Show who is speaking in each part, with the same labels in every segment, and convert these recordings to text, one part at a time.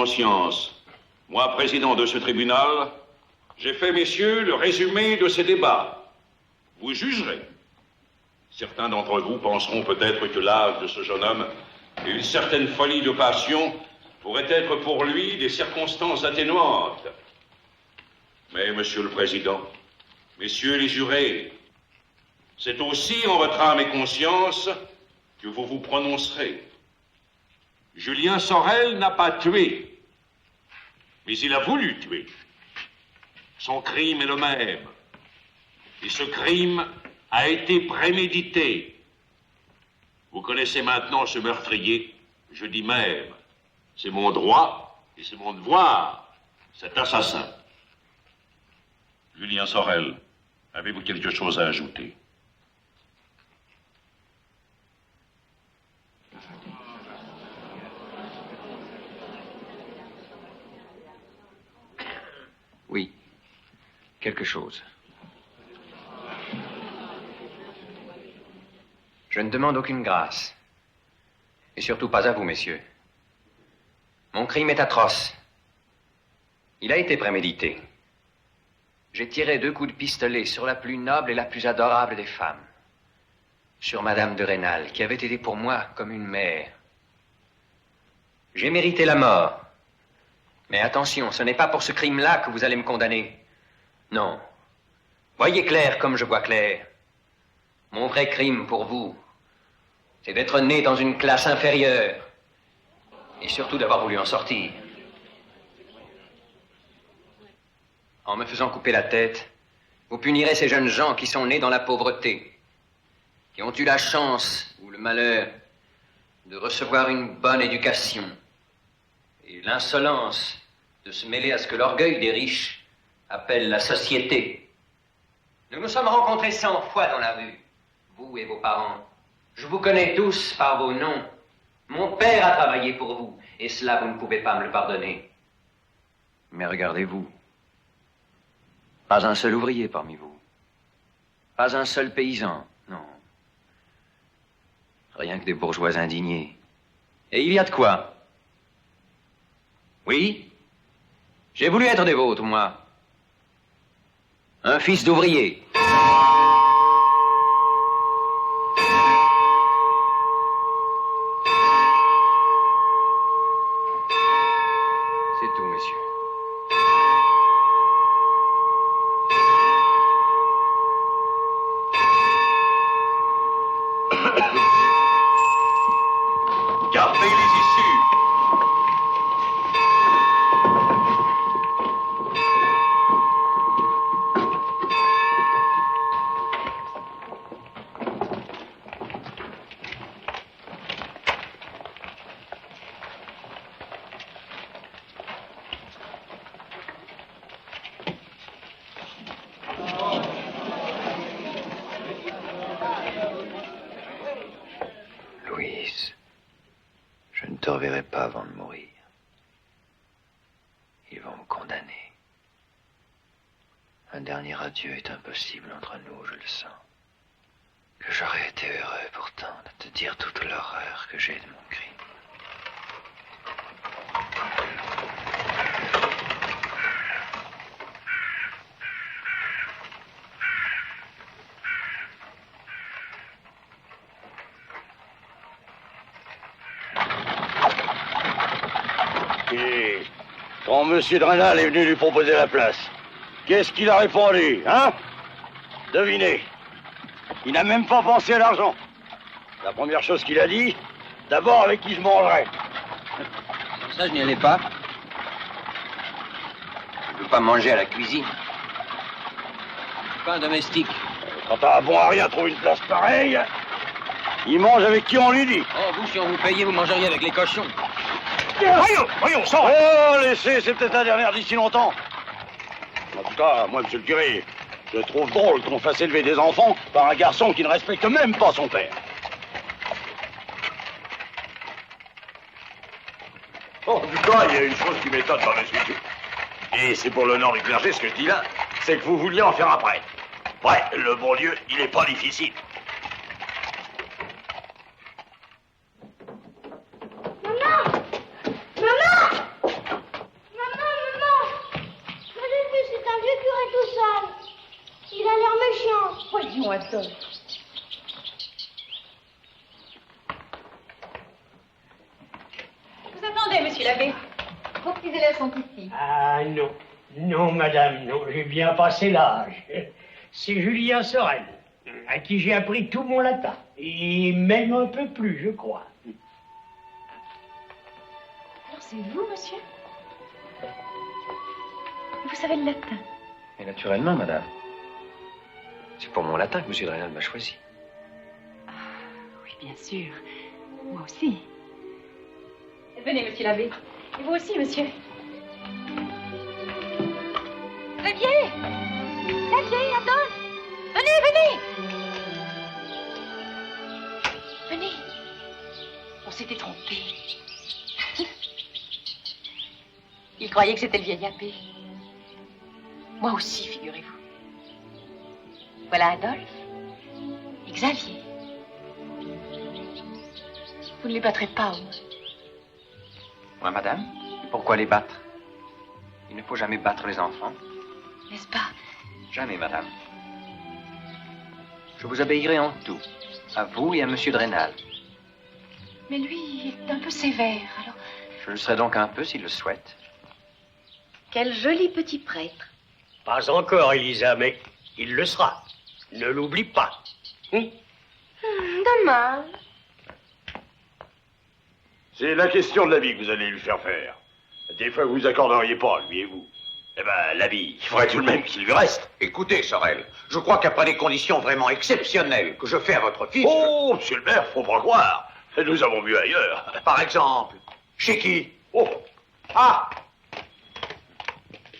Speaker 1: conscience. Moi, président de ce tribunal, j'ai fait, messieurs, le résumé de ces débats. Vous jugerez. Certains d'entre vous penseront peut-être que l'âge de ce jeune homme et une certaine folie de passion pourraient être pour lui des circonstances atténuantes. Mais, monsieur le président, messieurs les jurés, c'est aussi en votre âme et conscience que vous vous prononcerez. Julien Sorel n'a pas tué, mais il a voulu tuer. Son crime est le même. Et ce crime a été prémédité. Vous connaissez maintenant ce meurtrier, je dis même. C'est mon droit et c'est mon devoir, cet assassin. Julien Sorel, avez-vous quelque chose à ajouter?
Speaker 2: Oui, quelque chose. Je ne demande aucune grâce. Et surtout pas à vous, messieurs. Mon crime est atroce. Il a été prémédité. J'ai tiré 2 coups de pistolet sur la plus noble et la plus adorable des femmes. Sur Madame de Rênal, qui avait été pour moi comme une mère. J'ai mérité la mort. Mais attention, ce n'est pas pour ce crime-là que vous allez me condamner. Non. Voyez clair comme je vois clair. Mon vrai crime pour vous, c'est d'être né dans une classe inférieure. Et surtout d'avoir voulu en sortir. En me faisant couper la tête, vous punirez ces jeunes gens qui sont nés dans la pauvreté, qui ont eu la chance ou le malheur de recevoir une bonne éducation et l'insolence de se mêler à ce que l'orgueil des riches appelle la société. Nous nous sommes rencontrés 100 fois dans la rue, vous et vos parents. Je vous connais tous par vos noms. Mon père a travaillé pour vous, et cela, vous ne pouvez pas me le pardonner. Mais regardez-vous. Pas un seul ouvrier parmi vous. Pas un seul paysan, non. Rien que des bourgeois indignés. Et il y a de quoi. Oui, j'ai voulu être des vôtres, moi. Un fils d'ouvrier. C'est tout, messieurs.
Speaker 1: Gardez les issues.
Speaker 2: Louise, je ne te reverrai pas avant de mourir. Ils vont me condamner. Un dernier adieu est impossible entre nous, je le sens. Que j'aurais été heureux pourtant de te dire toute l'horreur que j'ai de mon crime.
Speaker 3: Et quand M. de Rênal est venu lui proposer la place, qu'est-ce qu'il a répondu, hein? Devinez. Il n'a même pas pensé à l'argent. La première chose qu'il a dit, d'abord avec qui je mangerais.
Speaker 2: Ça, je n'y allais pas. Je ne peux pas manger à la cuisine. Je suis pas un domestique.
Speaker 3: Quand t'as un bon à rien trouvé une place pareille, il mange avec qui on lui dit.
Speaker 2: Oh, vous, si on vous payait, vous mangeriez avec les cochons.
Speaker 3: Voyons, sors. Oh, laissez, c'est peut-être la dernière d'ici longtemps. En tout cas, moi, monsieur le curé, je trouve drôle qu'on fasse élever des enfants par un garçon qui ne respecte même pas son père.
Speaker 4: En tout cas, il y a une chose qui m'étonne dans le sujet. Et c'est pour l'honneur du clergé, ce que je dis là, c'est que vous vouliez en faire un prêtre. Ouais, le bon Dieu, il est pas difficile.
Speaker 5: Maman! Maman! Adolphe. Vous attendez, monsieur l'abbé. Vos petits élèves sont ici.
Speaker 6: Ah non, non madame, non, j'ai bien passé l'âge. C'est Julien Sorel, à qui j'ai appris tout mon latin. Et même un peu plus, je crois.
Speaker 5: Alors c'est vous, monsieur? Vous savez le latin?
Speaker 2: Et naturellement, madame. C'est pour mon latin que M. Drenal m'a choisi.
Speaker 5: Ah, oui, bien sûr. Moi aussi. Venez, monsieur l'abbé. Et vous aussi, monsieur. Xavier! Xavier, Adolphe! Venez, venez! Venez. On s'était trompé. Il croyait que c'était le vieil abbé. Moi aussi, figurez-vous. Voilà Adolphe et Xavier. Vous ne les battrez pas, au moins.
Speaker 2: Moi, madame, pourquoi les battre? Il ne faut jamais battre les enfants.
Speaker 5: N'est-ce pas?
Speaker 2: Jamais, madame. Je vous obéirai en tout, à vous et à M. Drenal.
Speaker 5: Mais lui, il est un peu sévère, alors...
Speaker 2: Je le serai donc un peu s'il le souhaite.
Speaker 5: Quel joli petit prêtre.
Speaker 6: Pas encore, Elisa, mais il le sera. Ne l'oublie pas.
Speaker 5: Dommage.
Speaker 4: C'est la question de l'habit que vous allez lui faire faire. Des fois, vous vous accorderiez pas, lui et vous. Eh ben, l'habit, il faudrait tout de même qu'il lui reste.
Speaker 7: Écoutez, Sorel, je crois qu'après des conditions vraiment exceptionnelles que je fais à votre fils...
Speaker 4: Oh, monsieur le maire, faut pas croire. Nous avons vu ailleurs.
Speaker 7: Par exemple, chez qui?
Speaker 4: Oh,
Speaker 7: Ah!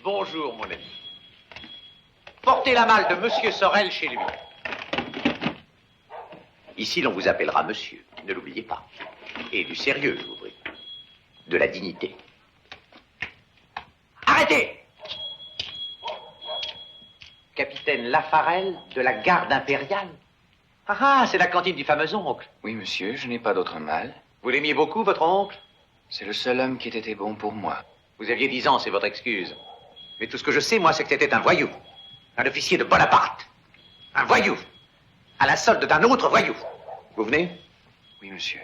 Speaker 7: Bonjour, mon ami. Portez la malle de Monsieur Sorel chez lui. Ici, l'on vous appellera monsieur. Ne l'oubliez pas. Et du sérieux, je vous prie. De la dignité. Arrêtez! Capitaine Lafarelle de la garde impériale. Ah, c'est la cantine du fameux oncle.
Speaker 2: Oui, monsieur, je n'ai pas d'autre mal.
Speaker 7: Vous l'aimiez beaucoup, votre oncle?
Speaker 2: C'est le seul homme qui ait été bon pour moi.
Speaker 7: Vous aviez 10 ans, c'est votre excuse. Mais tout ce que je sais, moi, c'est que c'était un voyou. Un officier de Bonaparte. Un voyou. À la solde d'un autre voyou. Vous venez?
Speaker 2: Oui, monsieur.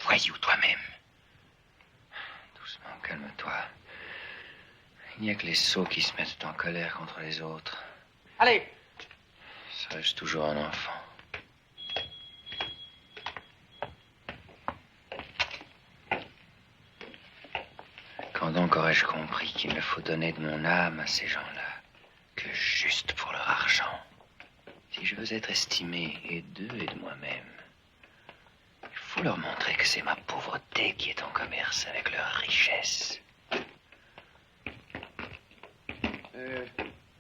Speaker 2: Voyou toi-même. Doucement, calme-toi. Il n'y a que les sots qui se mettent en colère contre les autres.
Speaker 7: Allez!
Speaker 2: Serais-je toujours un enfant? Quand donc aurais-je compris qu'il ne faut donner de mon âme à ces gens-là que juste pour leur argent? Si je veux être estimé et d'eux et de moi-même, il faut leur montrer que c'est ma pauvreté qui est en commerce avec leur richesse.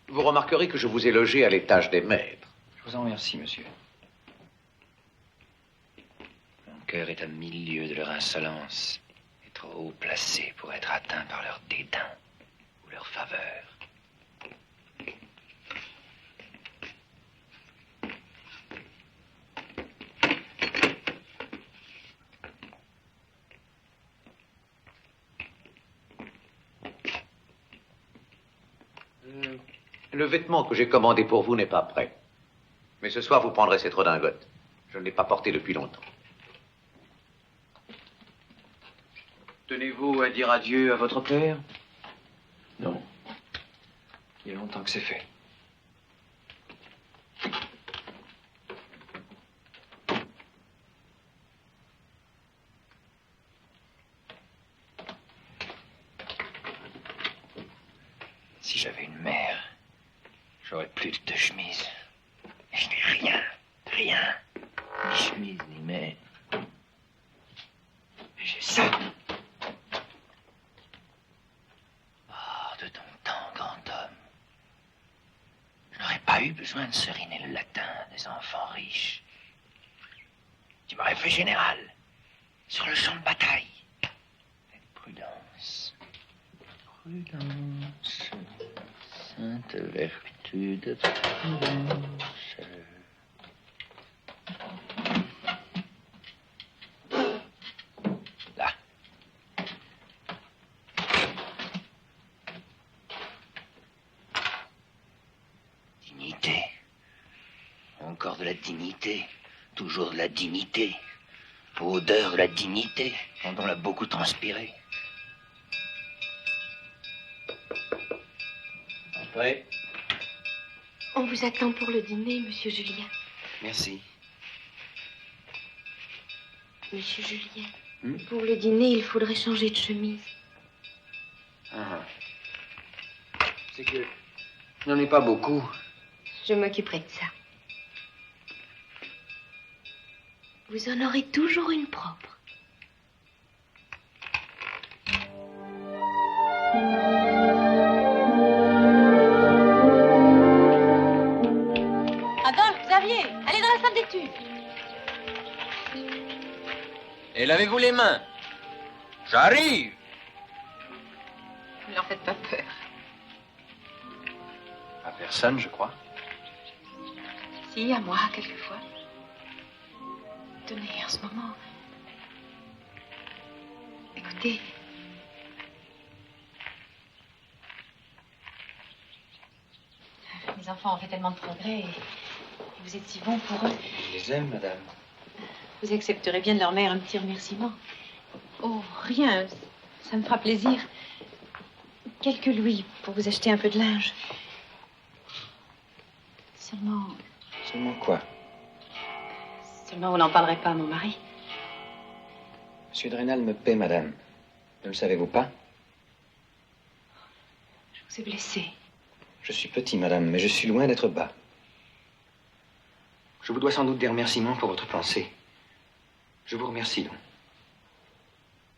Speaker 7: Vous remarquerez que je vous ai logé à l'étage des maîtres.
Speaker 2: Je vous en remercie, monsieur. Mon cœur est à 1000 lieues de leur insolence et trop haut placé pour être atteint par leur dédain ou leur faveur.
Speaker 7: Le vêtement que j'ai commandé pour vous n'est pas prêt. Mais ce soir, vous prendrez cette redingote. Je ne l'ai pas portée depuis longtemps.
Speaker 2: Tenez-vous à dire adieu à votre père? Non. Il y a longtemps que c'est fait. Si j'avais une mère, j'aurais plus de 2 chemises. Et je n'ai rien, rien. Ni chemise, ni mère. Mais j'ai ça. Oh, de ton temps, grand homme. Je n'aurais pas eu besoin de seriner le latin des enfants riches. Tu m'aurais fait général, sur le champ de bataille. Mais prudence. Prudence. Sainte vertu de prudence. Là. Dignité. On
Speaker 8: la dignité. Toujours de la dignité. Pour odeur de la dignité, quand on l'a beaucoup transpiré.
Speaker 2: Entrez.
Speaker 9: On vous attend pour le dîner, monsieur Julien.
Speaker 2: Merci.
Speaker 9: Monsieur Julien, pour le dîner, il faudrait changer de chemise.
Speaker 2: Ah. C'est que je n'en ai pas beaucoup.
Speaker 9: Je m'occuperai de ça. Vous en aurez toujours une propre.
Speaker 5: Adolphe, Xavier, allez dans la salle d'études.
Speaker 2: Et lavez-vous les mains. J'arrive.
Speaker 5: Ne leur faites pas peur.
Speaker 2: À personne, je crois.
Speaker 5: Si, à moi, quelquefois. Tenez, en ce moment. Écoutez. Mes enfants ont fait tellement de progrès et vous êtes si bons pour eux.
Speaker 2: Je les aime, madame.
Speaker 5: Vous accepterez bien de leur mère un petit remerciement. Oh, rien. Ça me fera plaisir. Quelques louis pour vous acheter un peu de linge. Seulement...
Speaker 2: Seulement quoi?
Speaker 5: Seulement, vous n'en parlerez pas à mon mari.
Speaker 2: Monsieur Drenal me paie, madame. Ne le savez-vous pas?
Speaker 5: Je vous ai blessé.
Speaker 2: Je suis petit, madame, mais je suis loin d'être bas. Je vous dois sans doute des remerciements pour votre pensée. Je vous remercie, donc.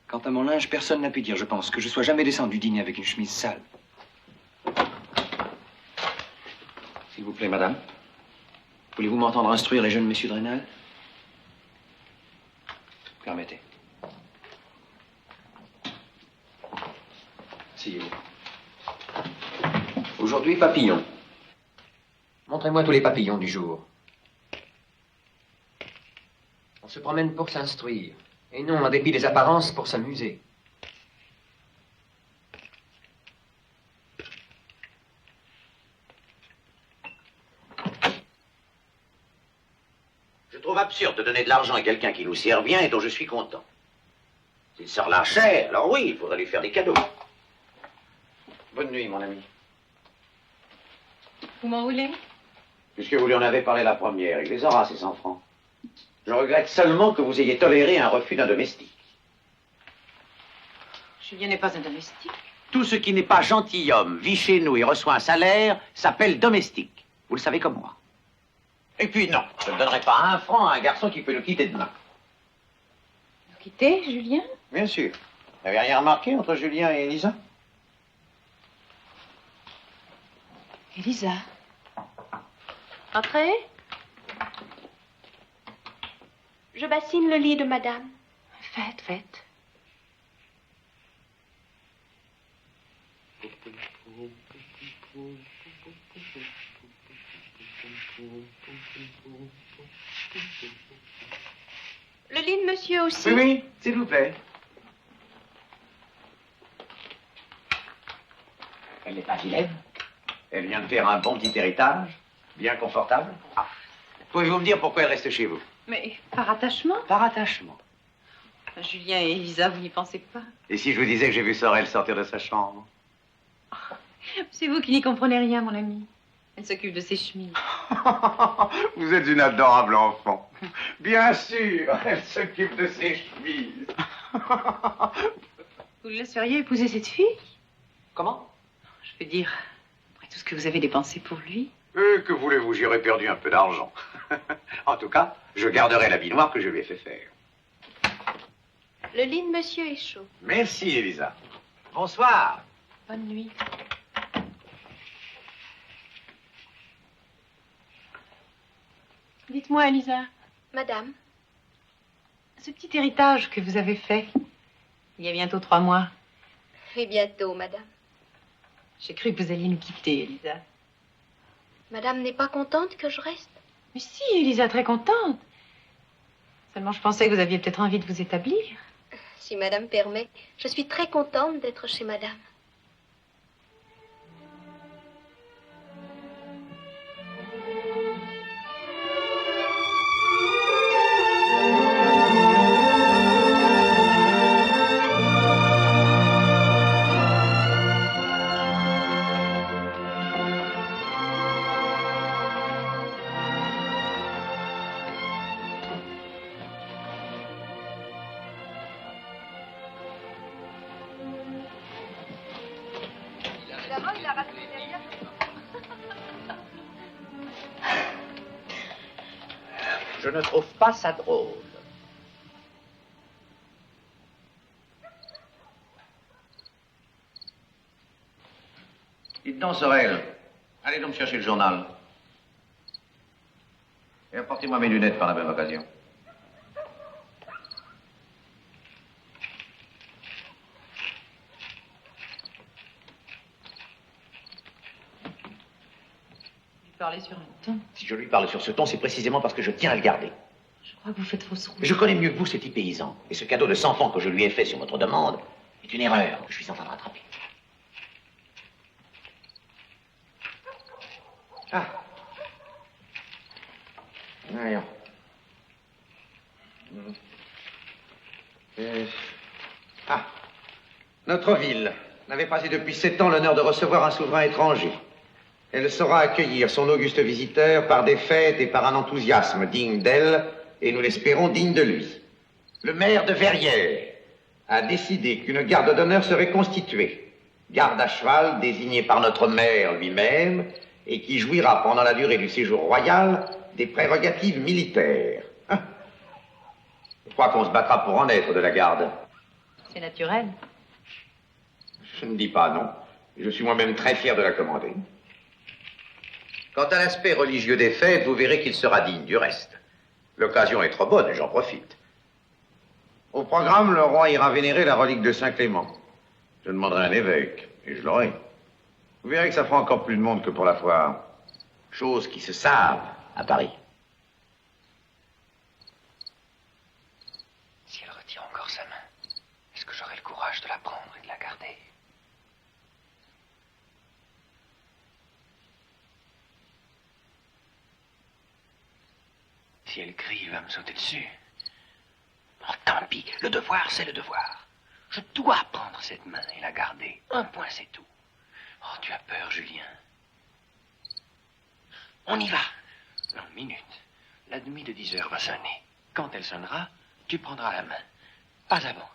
Speaker 2: Quant à mon linge, personne n'a pu dire, je pense, que je sois jamais descendu dîner avec une chemise sale. S'il vous plaît, madame. Voulez-vous m'entendre instruire les jeunes messieurs Drenal? Permettez. Asseyez-vous. Aujourd'hui, papillon. Montrez-moi tous les papillons du jour. On se promène pour s'instruire, et non, en dépit des apparences, pour s'amuser.
Speaker 7: Je trouve absurde de donner de l'argent à quelqu'un qui nous sert bien et dont je suis content. S'il sort là cher, alors oui, il faudrait lui faire des cadeaux. Bonne nuit, mon ami.
Speaker 5: Vous m'en voulez?
Speaker 7: Puisque vous lui en avez parlé la première, il les aura, ces 100 francs. Je regrette seulement que vous ayez toléré un refus d'un domestique.
Speaker 5: Julien n'est pas un domestique.
Speaker 7: Tout ce qui n'est pas gentilhomme, vit chez nous et reçoit un salaire, s'appelle domestique. Vous le savez comme moi. Et puis non, je ne donnerai pas 1 franc à un garçon qui peut nous quitter demain.
Speaker 5: Vous quittez, Julien?
Speaker 7: Bien sûr. Vous n'avez rien remarqué entre Julien et Elisa?
Speaker 5: Elisa. Entrez.
Speaker 9: Je bassine le lit de madame.
Speaker 5: Faites, faites.
Speaker 9: Le lit de monsieur aussi.
Speaker 7: Oui, oui, s'il vous plaît. Elle n'est pas vilaine. Elle vient de faire un bon petit héritage, bien confortable. Ah. Pouvez-vous me dire pourquoi elle reste chez vous?
Speaker 5: Mais par attachement?
Speaker 7: Par attachement.
Speaker 5: Julien et Elisa, vous n'y pensez pas?
Speaker 7: Et si je vous disais que j'ai vu Sorel sortir de sa chambre?
Speaker 5: C'est vous qui n'y comprenez rien, mon ami. Elle s'occupe de ses chemises.
Speaker 7: Vous êtes une adorable enfant. Bien sûr, elle s'occupe de ses chemises.
Speaker 5: Vous le laisseriez épouser cette fille?
Speaker 7: Comment?
Speaker 5: Je veux dire, après tout ce que vous avez dépensé pour lui.
Speaker 7: Que voulez-vous, j'y aurais perdu un peu d'argent. En tout cas, je garderai l'habit noir que je lui ai fait faire.
Speaker 9: Le lit de monsieur est chaud.
Speaker 7: Merci, Elisa. Bonsoir.
Speaker 5: Bonne nuit. Dites-moi, Elisa,
Speaker 9: Madame,
Speaker 5: ce petit héritage que vous avez fait, il y a bientôt 3 mois,
Speaker 9: et bientôt, madame.
Speaker 5: j'ai cru que vous alliez nous quitter, Elisa.
Speaker 9: Madame n'est pas contente que je reste?
Speaker 5: Mais si, Elisa, très contente. Seulement, je pensais que vous aviez peut-être envie de vous établir.
Speaker 9: Si madame permet, je suis très contente d'être chez madame.
Speaker 7: Je ne trouve pas ça drôle. Dites donc, Sorel, allez donc chercher le journal. Et apportez-moi mes lunettes par la même occasion.
Speaker 5: Vous parlez sur un ton.
Speaker 7: Si je lui parle sur ce ton, c'est précisément parce que je tiens à le garder.
Speaker 5: Je crois que vous faites fausse route.
Speaker 7: Mais je connais mieux que vous ce petit paysan. Et ce cadeau de 100 francs que je lui ai fait sur votre demande est une erreur que je suis en train de rattraper. Ah. Voyons. Ah. Notre ville n'avait pas eu depuis 7 ans l'honneur de recevoir un souverain étranger. Elle saura accueillir son auguste visiteur par des fêtes et par un enthousiasme digne d'elle, et nous l'espérons digne de lui. Le maire de Verrières a décidé qu'une garde d'honneur serait constituée. Garde à cheval désignée par notre maire lui-même et qui jouira pendant la durée du séjour royal des prérogatives militaires. Hein? Je crois qu'on se battra pour en être de la garde.
Speaker 5: C'est naturel.
Speaker 7: Je ne dis pas non. Je suis moi-même très fier de la commander. Quant à l'aspect religieux des fêtes, vous verrez qu'il sera digne du reste. L'occasion est trop bonne et j'en profite. Au programme, le roi ira vénérer la relique de Saint-Clément. Je demanderai un évêque, et je l'aurai. Vous verrez que ça fera encore plus de monde que pour la foire. Chose qui se savent à Paris.
Speaker 2: Si elle retire encore sa main, est-ce que j'aurai le courage de la prendre et de la garder? Si elle crie, il va me sauter dessus. Oh, tant pis, le devoir, c'est le devoir. Je dois prendre cette main et la garder. Un point, c'est tout. Oh, tu as peur, Julien. On y va. Dans une minute, la demie de 10 heures va sonner. Quand elle sonnera, tu prendras la main. Pas avant.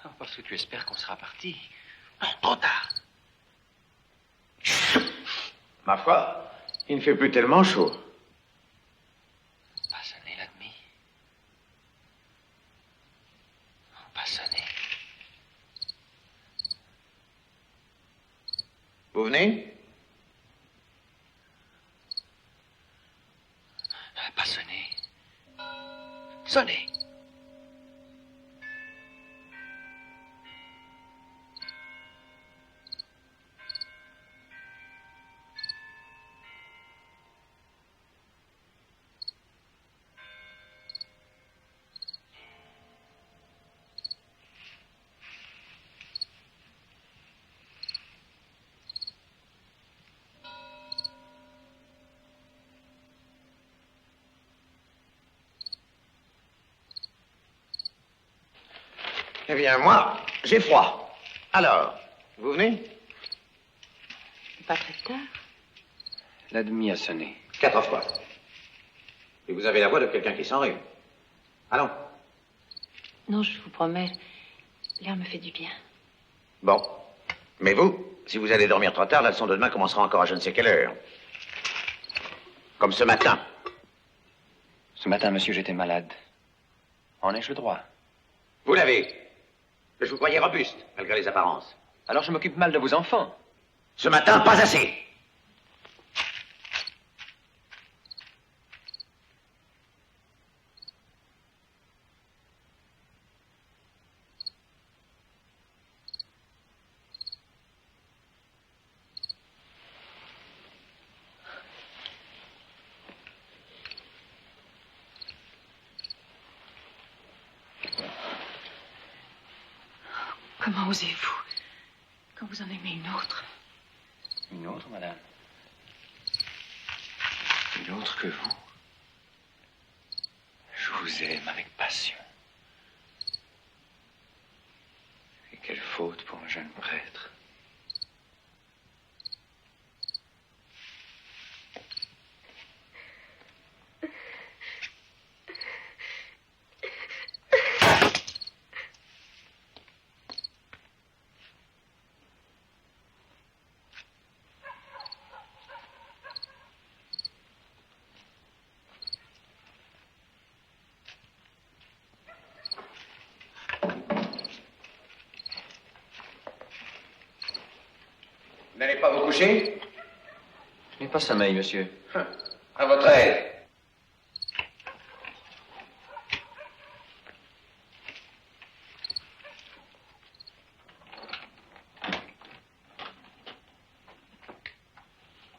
Speaker 2: Oh, parce que tu espères qu'on sera parti. Non, trop tard.
Speaker 7: Ma foi, il ne fait plus tellement chaud.
Speaker 2: Pas sonner la demie. Oh, pas sonner.
Speaker 7: Vous venez?
Speaker 2: Pas sonner. Sonner.
Speaker 7: Eh bien, moi, j'ai froid. Alors, vous venez?
Speaker 5: Pas très tard.
Speaker 2: La demie a sonné.
Speaker 7: 4 fois. Et vous avez la voix de quelqu'un qui s'enrhume. Allons.
Speaker 5: Non, je vous promets, l'air me fait du bien.
Speaker 7: Bon. Mais vous, si vous allez dormir trop tard, la leçon de demain commencera encore à je ne sais quelle heure. Comme ce matin.
Speaker 2: Ce matin, monsieur, j'étais malade. En ai-je le droit?
Speaker 7: Vous l'avez. Je vous croyais robuste, malgré les apparences.
Speaker 2: Alors je m'occupe mal de vos enfants.
Speaker 7: Ce matin, pas assez.
Speaker 5: Comment osez-vous? Quand vous en aimez une autre.
Speaker 2: Une autre, madame? Une autre que vous? Je vous aime avec passion. Et quelle faute pour un jeune prêtre.
Speaker 7: pas vous coucher?
Speaker 2: Je n'ai pas sommeil, monsieur.
Speaker 7: À votre aise.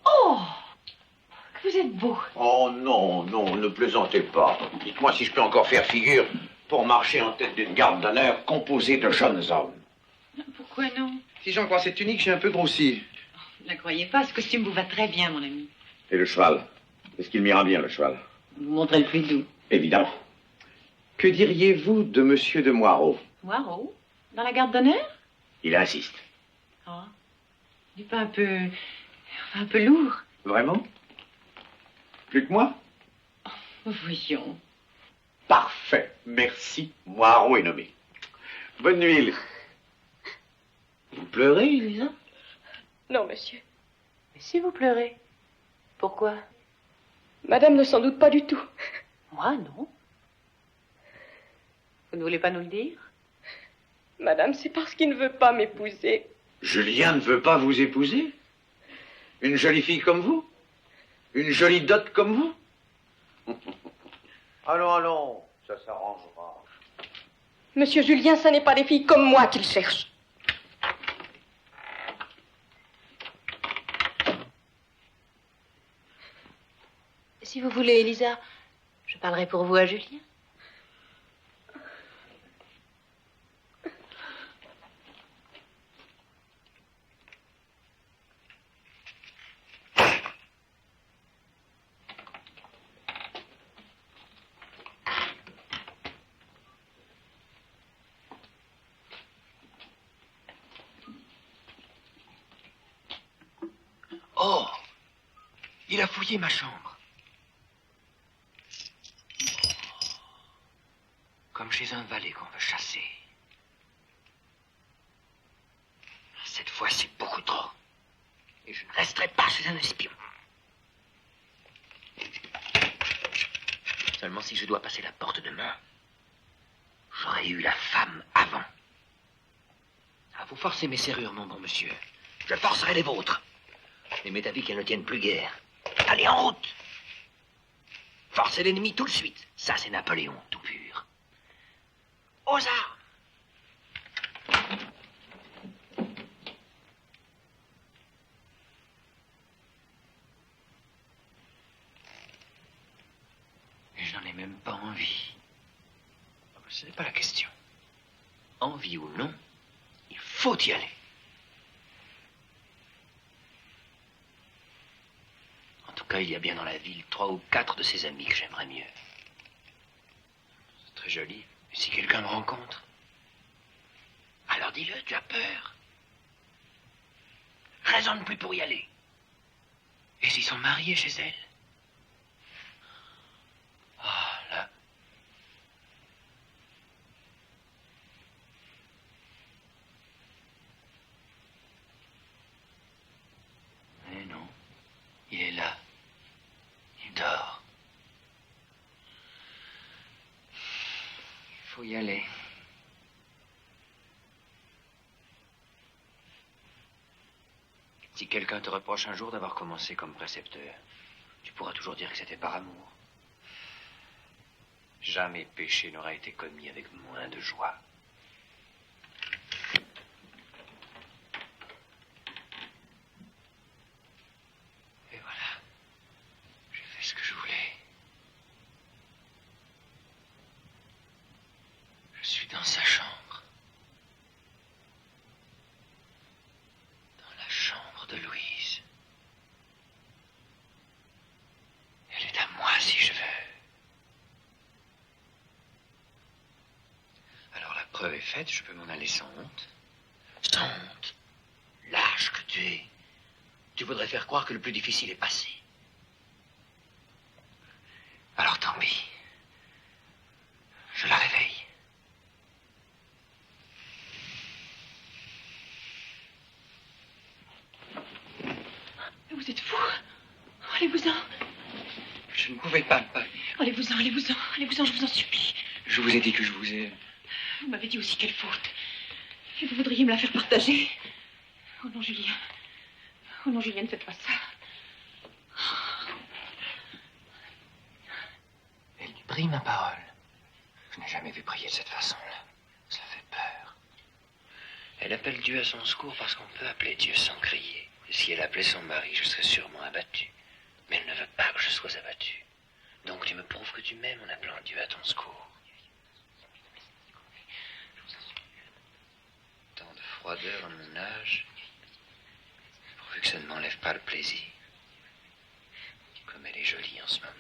Speaker 5: Oh, vous êtes beau.
Speaker 7: Oh non, non, ne plaisantez pas. Dites-moi si je peux encore faire figure pour marcher en tête d'une garde d'honneur composée de jeunes hommes.
Speaker 5: Pourquoi non?
Speaker 7: Si j'en crois cette tunique, j'ai un peu grossi.
Speaker 5: Ne la croyez pas, ce costume vous va très bien, mon ami.
Speaker 7: Et le cheval? Est-ce qu'il m'ira bien, le cheval?
Speaker 5: Vous montrez le plus doux.
Speaker 7: Évidemment. Que diriez-vous de Monsieur de Moirod?
Speaker 5: Moirod? Dans la garde d'honneur?
Speaker 7: Il insiste.
Speaker 5: Oh. Il n'est pas un peu lourd.
Speaker 7: Vraiment? Plus que moi?
Speaker 5: Voyons.
Speaker 7: Parfait. Merci. Moirod est nommé. Bonne nuit. Vous pleurez, Elisa?
Speaker 9: Non, monsieur.
Speaker 5: Mais si vous pleurez. Pourquoi?
Speaker 9: Madame ne s'en doute pas du tout.
Speaker 5: Moi, non. Vous ne voulez pas nous le dire?
Speaker 9: Madame, c'est parce qu'il ne veut pas m'épouser.
Speaker 7: Julien ne veut pas vous épouser? Une jolie fille comme vous? Une jolie dot comme vous? Allons, allons, ça s'arrangera.
Speaker 9: Monsieur Julien, ça n'est pas des filles comme moi qu'il cherche.
Speaker 5: Si vous voulez, Elisa, je parlerai pour vous à Julien.
Speaker 8: Oh, il a fouillé ma chambre. Comme chez un valet qu'on veut chasser. Cette fois, c'est beaucoup trop. Et je ne resterai pas chez un espion. Seulement si je dois passer la porte demain, j'aurais eu la femme avant. Ah, vous forcez mes serrures, mon bon monsieur. Je forcerai les vôtres. Il m'est avis qu'elles ne tiennent plus guère. Allez, en route! Forcez l'ennemi tout de suite. Ça, c'est Napoléon, tout pur. Aux armes! Et je n'en ai même pas envie. Ce n'est pas la question. Envie ou non, il faut y aller. En tout cas, il y a bien dans la ville 3 ou 4 de ses amis que j'aimerais mieux. C'est très joli. Mais si quelqu'un me rencontre, alors dis-le, tu as peur. Raisonne plus pour y aller. Et s'ils sont mariés chez elle? Ah, là. Mais non, il est là. Il dort. Il faut y aller. Si quelqu'un te reproche un jour d'avoir commencé comme précepteur, tu pourras toujours dire que c'était par amour. Jamais péché n'aura été commis avec moins de joie. Et voilà. J'ai fait ce que je voulais. Je suis dans sa chambre. Dans la chambre de Louise. Elle est à moi si je veux. Alors la preuve est faite, je peux m'en aller sans honte. Sans honte. Lâche que tu es. Tu voudrais faire croire que le plus difficile est passé. Alors tant pis. Je la réveille.
Speaker 5: Vous êtes fou. Allez-vous-en.
Speaker 8: Je ne pouvais pas.
Speaker 5: Allez-vous-en, allez-vous-en. Allez-vous-en, je vous en supplie.
Speaker 8: Je vous ai dit que je vous ai...
Speaker 5: Vous m'avez dit aussi quelle faute. Et vous voudriez me la faire partager. Oh non, Julien. Oh non, Julien, ne faites pas ça.
Speaker 2: Elle prie ma parole. Je n'ai jamais vu prier de cette façon-là. Cela fait peur. Elle appelle Dieu à son secours parce qu'on peut appeler Dieu sans crier. Et si elle appelait son mari, je serais sûrement abattu. Mais elle ne veut pas que je sois abattu. Donc tu me prouves que tu m'aimes en appelant Dieu à ton secours. Tant de froideur en mon âge, pourvu que ça ne m'enlève pas le plaisir. Comme elle est jolie en ce moment.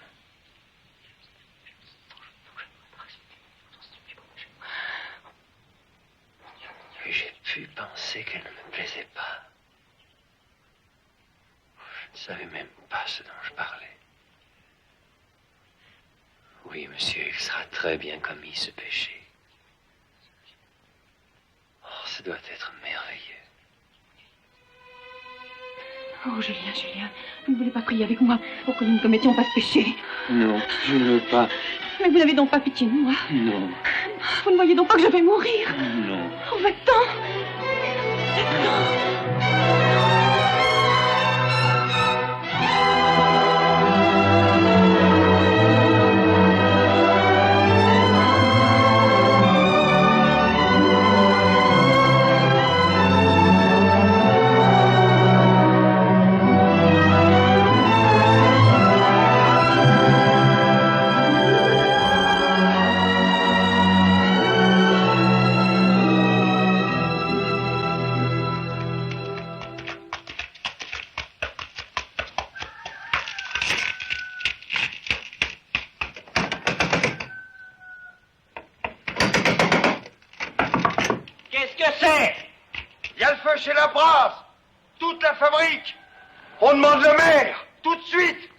Speaker 2: Et j'ai pu penser qu'elle ne me plaisait pas. Je ne savais même pas ce dont je parlais. Oui, monsieur, il sera très bien commis ce péché. Oh, ça doit être merveilleux.
Speaker 5: Oh, Julien, Julien, vous ne voulez pas prier avec moi pour que nous ne commettions pas ce péché?
Speaker 2: Non, je ne veux pas.
Speaker 5: Mais vous n'avez donc pas pitié de moi?
Speaker 2: Non.
Speaker 5: Vous ne voyez donc pas que je vais mourir?
Speaker 2: Non.
Speaker 5: Oh, va-t'en! Va-t'en!
Speaker 3: Chez la brasse, toute la fabrique. On demande le maire, tout de suite.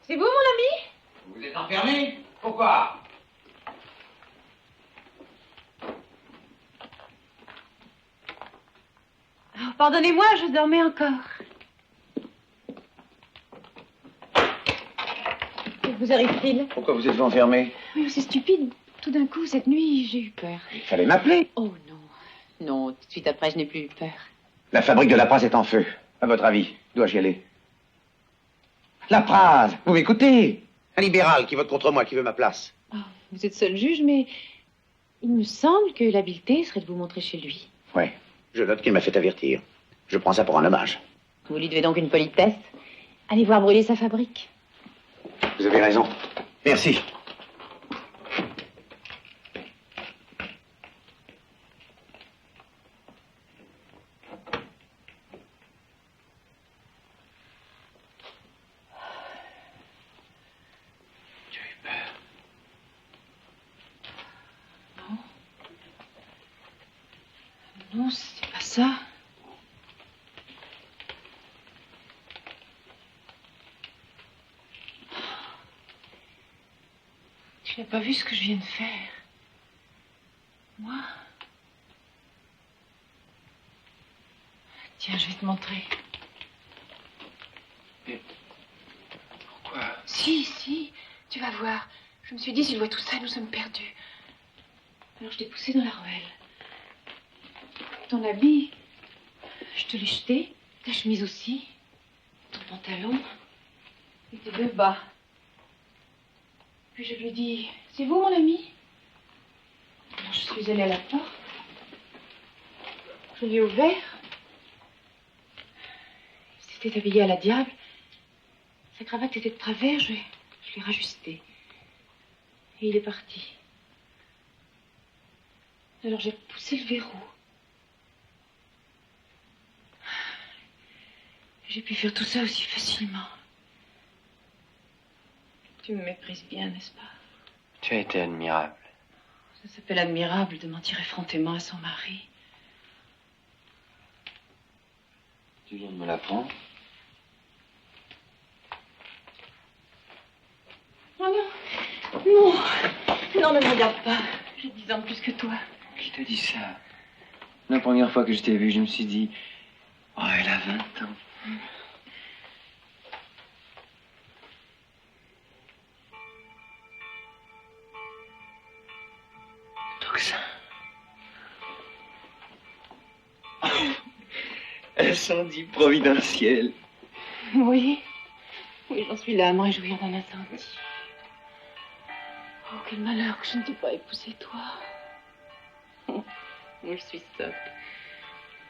Speaker 5: C'est vous, mon ami?
Speaker 7: Vous êtes enfermé? Pourquoi?
Speaker 5: Oh, pardonnez-moi, je dormais encore. Que vous arrive-t-il?
Speaker 7: Pourquoi vous êtes enfermé?
Speaker 5: Oui, c'est stupide. Tout d'un coup, cette nuit, j'ai eu peur.
Speaker 7: Il fallait m'appeler.
Speaker 5: Oh non. Non, tout de suite après, je n'ai plus eu peur.
Speaker 7: La fabrique de la Praz est en feu. À votre avis, dois-je y aller? La Praz, vous m'écoutez? Un libéral qui vote contre moi, qui veut ma place.
Speaker 5: Oh, vous êtes seul juge, mais il me semble que l'habileté serait de vous montrer chez lui.
Speaker 7: Oui, je note qu'il m'a fait avertir. Je prends ça pour un hommage.
Speaker 5: Vous lui devez donc une politesse. Allez voir brûler sa fabrique.
Speaker 7: Vous avez raison. Merci.
Speaker 5: Non, c'est pas ça. Tu n'as pas vu ce que je viens de faire? Moi? Tiens, je vais te montrer.
Speaker 2: Mais pourquoi?
Speaker 5: Si, tu vas voir. Je me suis dit, s'il voit tout ça, nous sommes perdus. Alors je t'ai poussé dans la ruelle. Ton habit, je te l'ai jeté. Ta chemise aussi. Ton pantalon. Et tes deux bas. Puis je lui ai dit, c'est vous mon ami? Alors je suis allée à la porte. Je lui ai ouvert. Il s'était habillé à la diable. Sa cravate était de travers, je l'ai rajustée. Et il est parti. Alors j'ai poussé le verrou. J'ai pu faire tout ça aussi facilement. Tu me méprises bien, n'est-ce pas?
Speaker 2: Tu as été admirable.
Speaker 5: Ça s'appelle admirable de mentir effrontément à son mari.
Speaker 2: Tu viens de me l'apprendre?
Speaker 5: Oh non, non, non, ne me regarde pas. J'ai 10 ans de plus que toi.
Speaker 2: Qui t'a dit ça? La première fois que je t'ai vu, je me suis dit... Oh, elle a 20 ans. Toxin. Incendie providentiel.
Speaker 5: Oui, oui, j'en suis là à me réjouir d'un incendie. Oh, quel malheur que je ne t'ai pas épousé, toi. Oh, je suis sotte.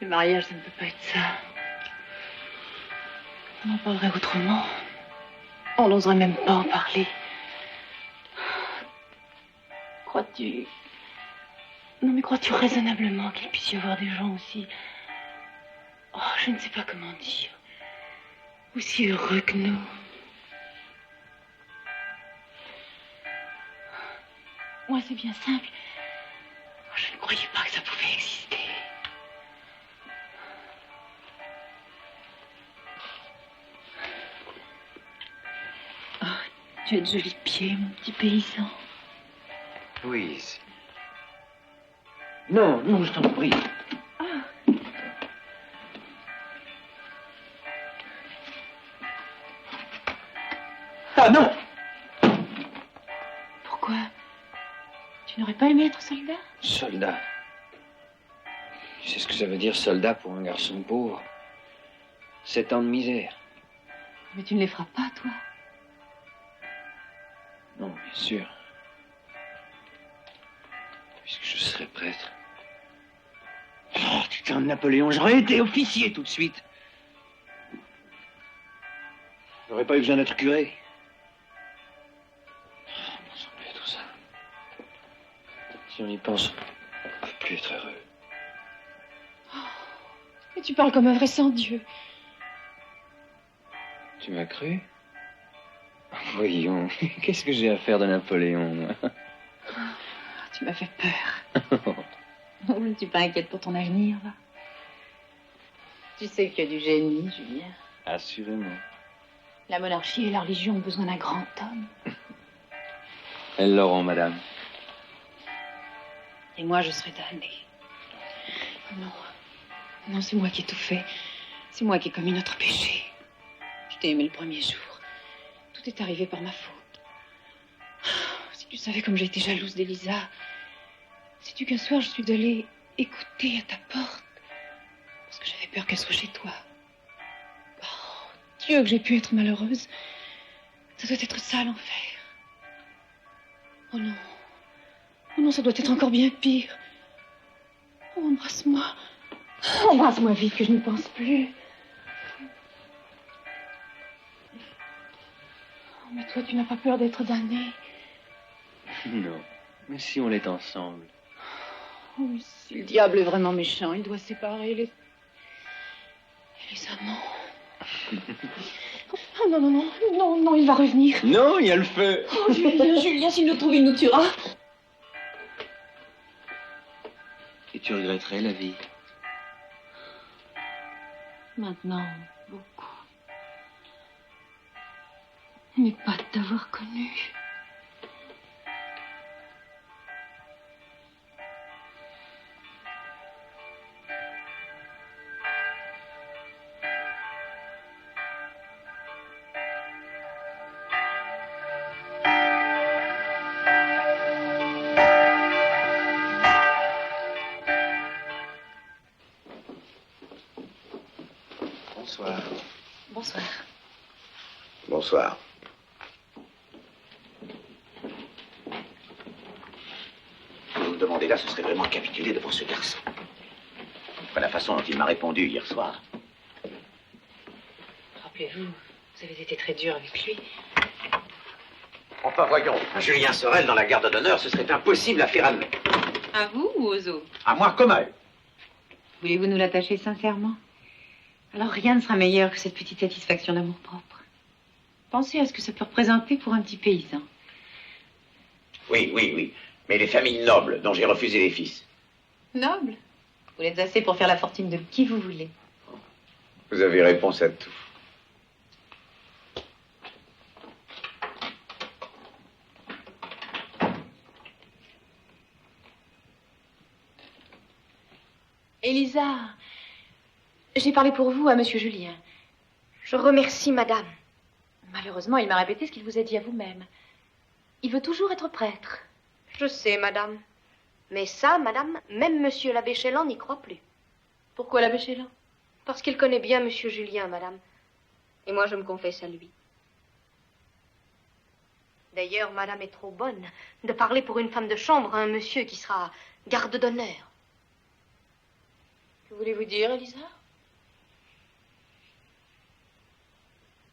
Speaker 5: Le mariage, ça ne peut pas être ça. On en parlerait autrement. On n'oserait même pas en parler. Crois-tu... Non, mais crois-tu raisonnablement qu'il puisse y avoir des gens aussi... Oh, je ne sais pas comment dire. Aussi heureux que nous. Moi, c'est bien simple. Je ne croyais pas que ça pouvait exister. Oh, tu as de jolis pieds, mon petit paysan.
Speaker 2: Louise. Non, non, je t'en prie. Ah non!
Speaker 5: Pourquoi? Tu n'aurais pas aimé être soldat?
Speaker 2: Soldat. Tu sais ce que ça veut dire, soldat, pour un garçon pauvre? 7 ans de misère.
Speaker 5: Mais tu ne les feras pas, toi.
Speaker 2: Non, bien sûr. Puisque je serai prêtre. Oh, putain de Napoléon, j'aurais été officier tout de suite. J'aurais pas eu besoin d'être curé. Oh, on s'en plaît tout ça. Si on y pense, on ne peut plus être heureux.
Speaker 5: Mais tu parles comme un vrai sans-Dieu.
Speaker 2: Tu m'as cru? Voyons, qu'est-ce que j'ai à faire de Napoléon, moi?
Speaker 5: Tu m'as fait peur. Je ne suis pas inquiète pour ton avenir, là. Tu sais qu'il y a du génie, Julien.
Speaker 2: Assurément.
Speaker 5: La monarchie et la religion ont besoin d'un grand homme.
Speaker 2: Elles l'auront, madame.
Speaker 5: Et moi, je serai damnée. Non. Non, c'est moi qui ai tout fait. C'est moi qui ai commis notre péché. Je t'ai aimé le premier jour. Tout est arrivé par ma faute. Si tu savais comme j'ai été jalouse d'Elisa. Sais-tu qu'un soir, je suis allée écouter à ta porte parce que j'avais peur qu'elle soit chez toi. Oh, Dieu, que j'ai pu être malheureuse. Ça doit être ça, l'enfer. Oh non. Oh non, ça doit être encore bien pire. Oh, embrasse-moi. Embrasse-moi vite, que je n'y pense plus. Oh, mais toi, tu n'as pas peur d'être damnée?
Speaker 2: Non, mais si on est ensemble.
Speaker 5: Oh, mais si le diable est vraiment méchant, il doit séparer les amants. Oh non, non, non, non, non, il va revenir.
Speaker 2: Non, il y a le feu.
Speaker 5: Oh, Julien, Julien, s'il nous trouve, il nous tuera.
Speaker 2: Et tu regretterais la vie?
Speaker 5: Maintenant, beaucoup. Mais pas de t'avoir connu.
Speaker 2: Bonsoir.
Speaker 5: Bonsoir.
Speaker 4: Bonsoir. Vous me demandez là, ce serait vraiment capituler devant ce garçon. Pas la façon dont il m'a répondu hier soir.
Speaker 5: Rappelez-vous, vous avez été très dur avec lui.
Speaker 7: Enfin, voyons, un Julien Sorel dans la garde d'honneur, ce serait impossible à faire admettre.
Speaker 5: À vous ou aux autres?
Speaker 3: À moi comme à eux.
Speaker 5: Voulez-vous nous l'attacher sincèrement? Alors rien ne sera meilleur que cette petite satisfaction d'amour-propre. Pensez à ce que ça peut représenter pour un petit paysan.
Speaker 4: Oui, oui, oui. Mais les familles nobles dont j'ai refusé les fils.
Speaker 5: Noble. Vous l'êtes assez pour faire la fortune de qui vous voulez.
Speaker 7: Vous avez réponse à tout.
Speaker 5: Elisa, j'ai parlé pour vous à Monsieur Julien.
Speaker 9: Je remercie madame.
Speaker 5: Malheureusement, il m'a répété ce qu'il vous a dit à vous-même. Il veut toujours être prêtre.
Speaker 9: Je sais, madame. Mais ça, madame, même monsieur l'abbé Chélan n'y croit plus.
Speaker 5: Pourquoi l'abbé Chélan?
Speaker 9: Parce qu'il connaît bien monsieur Julien, madame. Et moi, je me confesse à lui. D'ailleurs, madame est trop bonne de parler pour une femme de chambre à un monsieur qui sera garde d'honneur.
Speaker 5: Que voulez-vous dire, Elisa?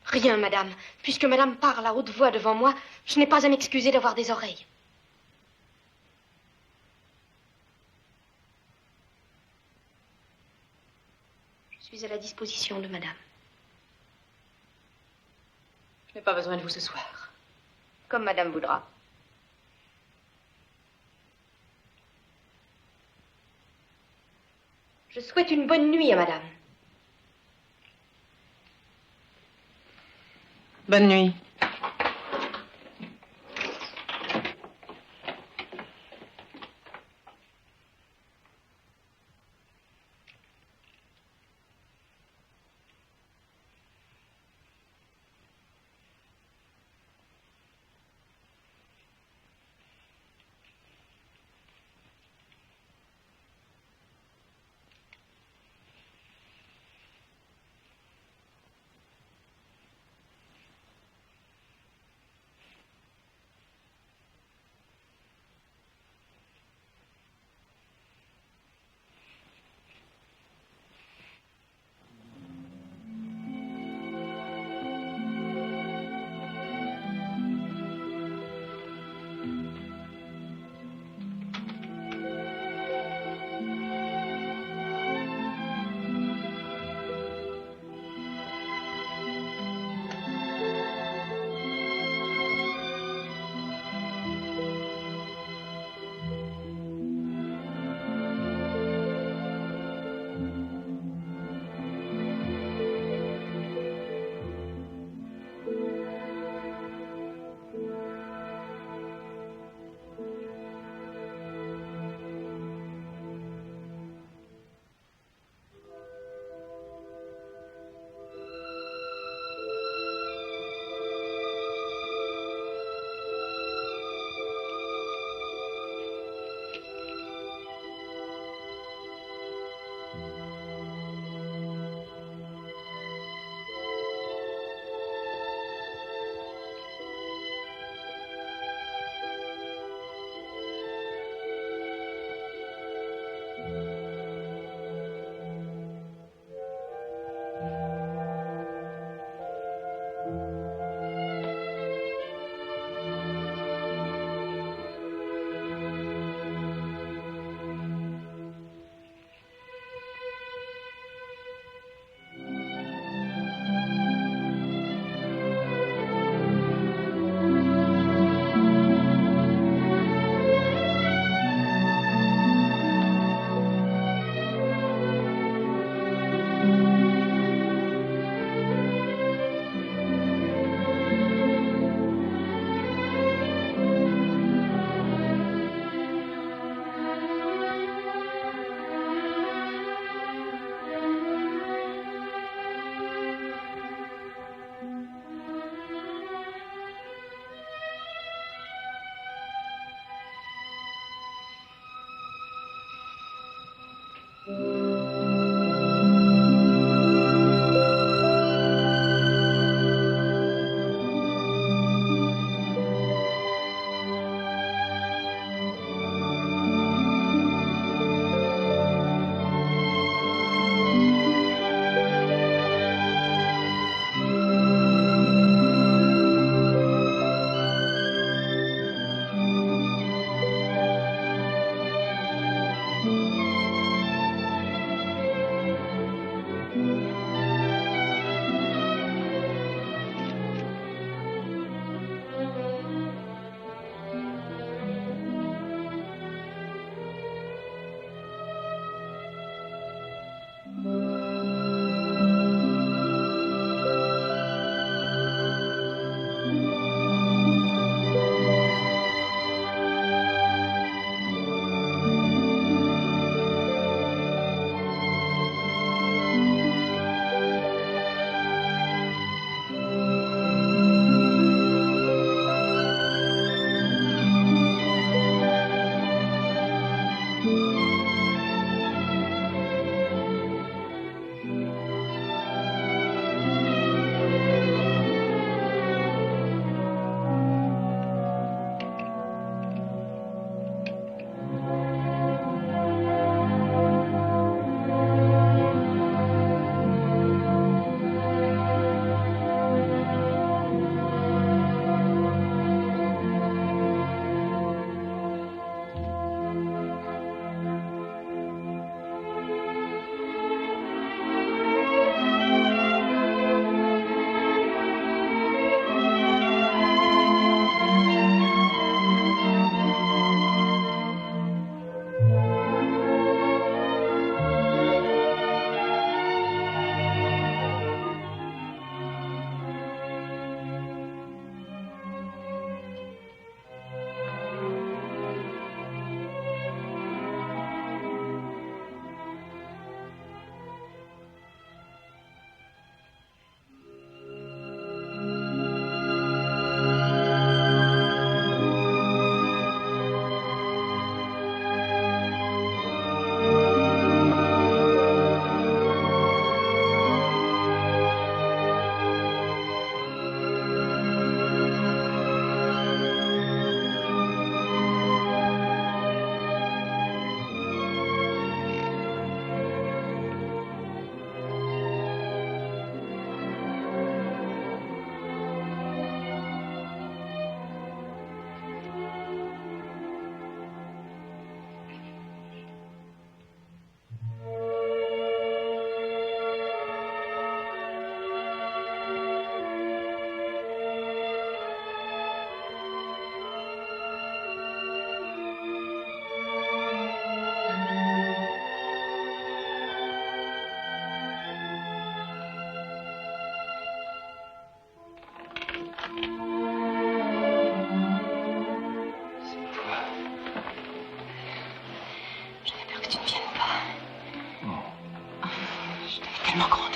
Speaker 9: Rien, madame. Puisque madame parle à haute voix devant moi, je n'ai pas à m'excuser d'avoir des oreilles. Je suis à la disposition de madame.
Speaker 5: Je n'ai pas besoin de vous ce soir.
Speaker 9: Comme madame voudra. Je souhaite une bonne nuit à madame.
Speaker 5: Bonne nuit.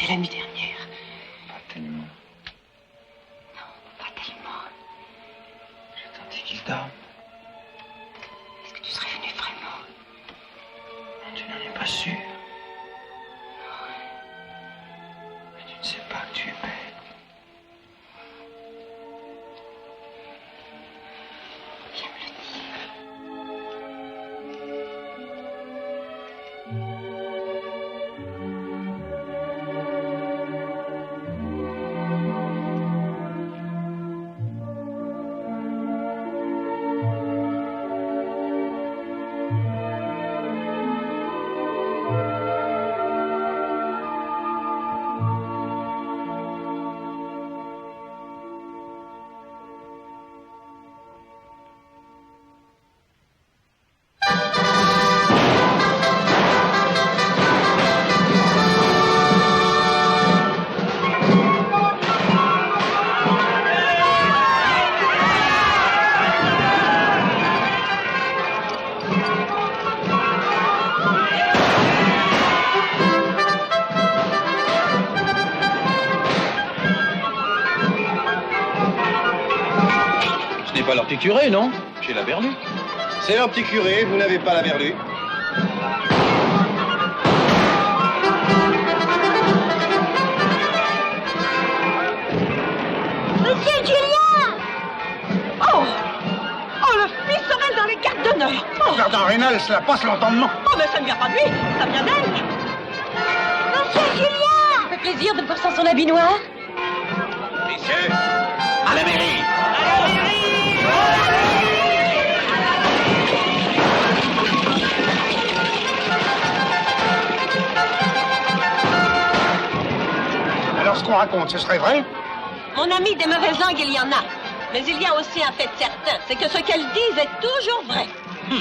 Speaker 5: dès la nuit dernière.
Speaker 7: Pas tellement.
Speaker 5: Non, pas tellement.
Speaker 7: J'ai tenté qu'il dorme.
Speaker 5: Est-ce que tu serais venu vraiment?
Speaker 7: Tu n'en es pas sûr. Mais tu ne sais pas que tu es belle.
Speaker 5: Viens me le dire.
Speaker 10: Ce n'est pas leur petit curé, non? J'ai la berlue.
Speaker 3: C'est leur petit curé, vous n'avez pas la berlue.
Speaker 11: Monsieur Julien! Oh! Oh, le fils Sorel dans les gardes d'honneur!
Speaker 3: Oh, Gardien Rénal, cela passe l'entendement.
Speaker 11: Oh, mais ça ne vient pas de lui, ça vient d'elle! Monsieur Julien! Ça fait plaisir de me voir sans son habit noir.
Speaker 4: Messieurs, à la mairie!
Speaker 3: Alors, ce qu'on raconte, ce serait vrai?
Speaker 11: Mon ami, des mauvaises langues, il y en a. Mais il y a aussi un fait certain, c'est que ce qu'elles disent est toujours vrai.
Speaker 9: Je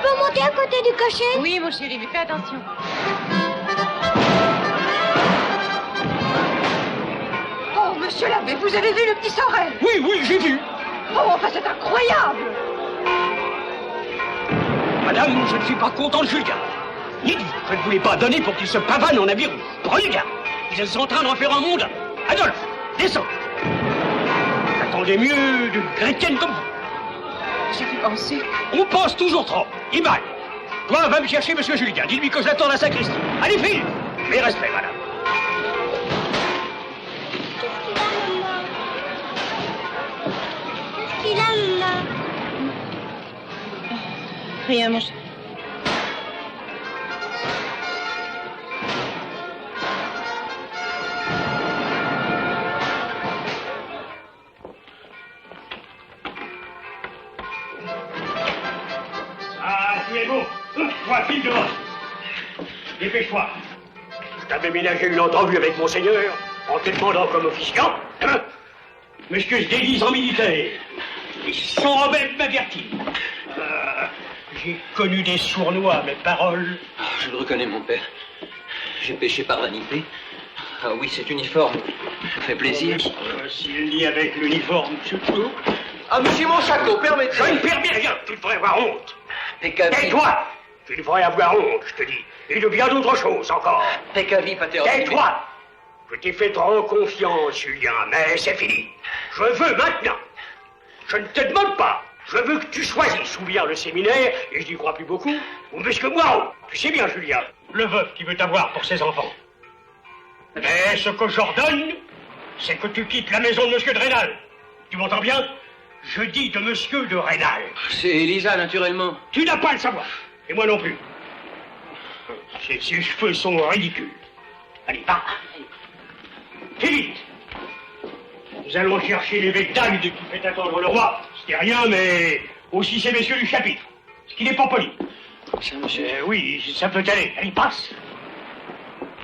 Speaker 9: peux monter à côté du cocher?
Speaker 5: Oui, mon chéri, mais fais attention.
Speaker 11: Oh, monsieur l'abbé, vous avez vu le petit Sorel?
Speaker 6: Oui, oui, j'ai vu.
Speaker 11: Oh, enfin, c'est incroyable!
Speaker 6: Madame, je ne suis pas content de Julien. Ni vous, je ne voulais pas donner pour qu'il se pavane en habit rouge. Prenez garde, ils sont en train d'en faire un monde. Adolphe, descends. J'attendais mieux d'une chrétienne comme vous.
Speaker 5: J'ai pu penser.
Speaker 6: On pense toujours trop. Iman, toi, va me chercher monsieur Julien. Dis-lui que je l'attends à la sacristie. Allez, file. Mes respects, madame.
Speaker 9: Qu'est-ce qu'il a, maman?
Speaker 5: Rien, mon chéri.
Speaker 6: Ah, tu es beau. Toi, file devant. Dépêche-toi. Je t'avais ménagé une entrevue avec Monseigneur en te demandant comme officiant. Hein? Monsieur se déguise en militaire. Et son rebelle m'avertit. J'ai connu des sournois, mes paroles.
Speaker 2: Je le reconnais, mon père. J'ai péché par vanité. Ah oui, cet uniforme fait plaisir.
Speaker 6: S'il lit avec l'uniforme, surtout.
Speaker 2: Ah, monsieur Montchâteau, permettez.
Speaker 6: Je ne permets rien, tu devrais avoir honte.
Speaker 2: Peccavi.
Speaker 6: Tais-toi. Tu devrais avoir honte, je te dis. Et de bien d'autres choses encore.
Speaker 2: Peccavi, pater.
Speaker 6: Tais-toi. Je t'ai fait trop confiance, Julien, mais c'est fini. Je veux maintenant. Je ne te demande pas. Je veux que tu choisisses ou bien le séminaire, et je n'y crois plus beaucoup, ou monsieur moi. Tu sais bien, Julien, le veuf qui veut t'avoir pour ses enfants. Mais ce que j'ordonne, c'est que tu quittes la maison de monsieur de Rénal. Tu m'entends bien? Je dis de monsieur de Rénal.
Speaker 2: C'est Elisa, naturellement.
Speaker 6: Tu n'as pas à le savoir. Et moi non plus. Ces cheveux sont ridicules. Allez, va. Fais vite. Nous allons chercher l'évêque d'Agde qui fait attendre le roi. C'est rien, mais aussi ces messieurs du chapitre. Ce qui n'est pas poli.
Speaker 2: Ça, monsieur.
Speaker 6: Oui, ça peut aller. Allez, passe.